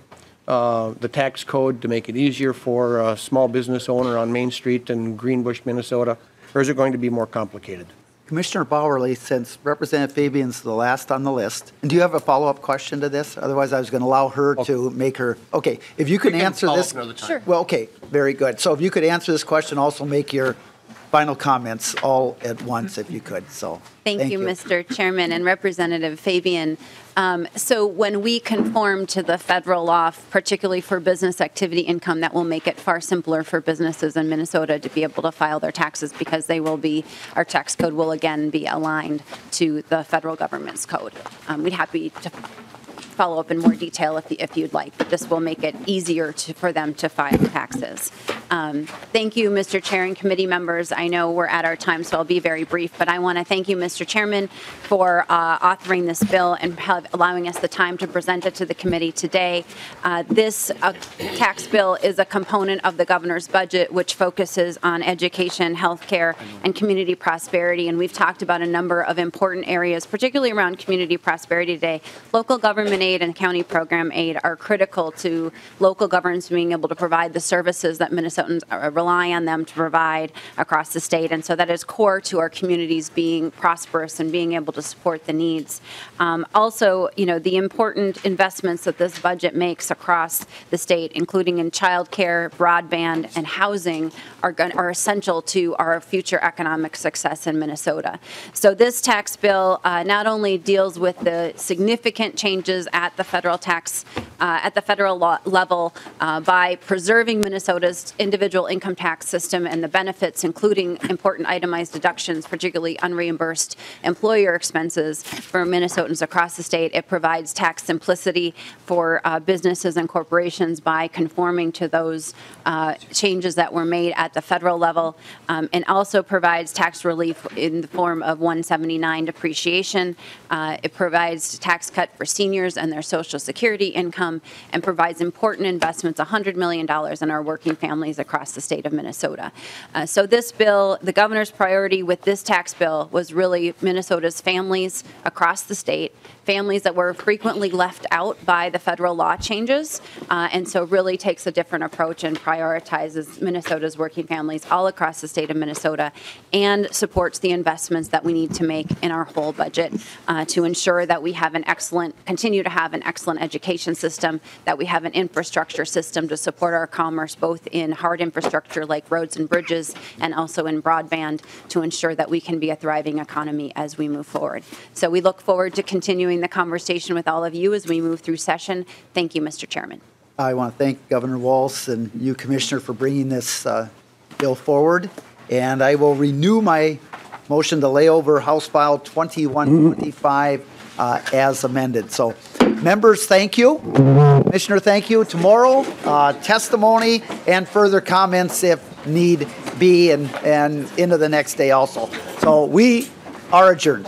the tax code to make it easier for a small business owner on Main Street in Greenbush, Minnesota? Or is it going to be more complicated? Commissioner Bowerly, since Representative Fabian's the last on the list, and do you have a follow-up question to this? Otherwise, I was going to allow her to make her, okay, if you could answer this. Sure. Well, okay, very good. So if you could answer this question, also make your final comments all at once if you could, so. Thank you, Mr. Chairman and Representative Fabian. So when we conform to the federal law, particularly for business activity income, that will make it far simpler for businesses in Minnesota to be able to file their taxes because they will be, our tax code will again be aligned to the federal government's code. We'd happy to follow up in more detail if you'd like, but this will make it easier for them to file taxes. Thank you, Mr. Chair and committee members. I know we're at our time, so I'll be very brief, but I want to thank you, Mr. Chairman, for authoring this bill and allowing us the time to present it to the committee today. This tax bill is a component of the governor's budget, which focuses on education, healthcare, and community prosperity, and we've talked about a number of important areas, particularly around community prosperity today. Local government aid and county program aid are critical to local governments being able to provide the services that Minnesotans rely on them to provide across the state. And so that is core to our communities being prosperous and being able to support the needs. Also, you know, the important investments that this budget makes across the state, including in childcare, broadband, and housing, are essential to our future economic success in Minnesota. So this tax bill not only deals with the significant changes at the federal level by preserving Minnesota's individual income tax system and the benefits, including important itemized deductions, particularly unreimbursed employer expenses for Minnesotans across the state. It provides tax simplicity for businesses and corporations by conforming to those changes that were made at the federal level, and also provides tax relief in the form of 179 depreciation. It provides tax cut for seniors and their Social Security income, and provides important investments, $100 million in our working families across the state of Minnesota. So this bill, the governor's priority with this tax bill was really Minnesota's families across the state, families that were frequently left out by the federal law changes, and so really takes a different approach and prioritizes Minnesota's working families all across the state of Minnesota, and supports the investments that we need to make in our whole budget to ensure that we have continue to have an excellent education system, that we have an infrastructure system to support our commerce, both in hard infrastructure like roads and bridges, and also in broadband, to ensure that we can be a thriving economy as we move forward. So we look forward to continuing the conversation with all of you as we move through session. Thank you, Mr. Chairman. I want to thank Governor Walz and you, Commissioner, for bringing this bill forward. And I will renew my motion to lay over House File 2125 as amended. So, members, thank you. Commissioner, thank you. Tomorrow, testimony and further comments if need be, and into the next day also. So we are adjourned.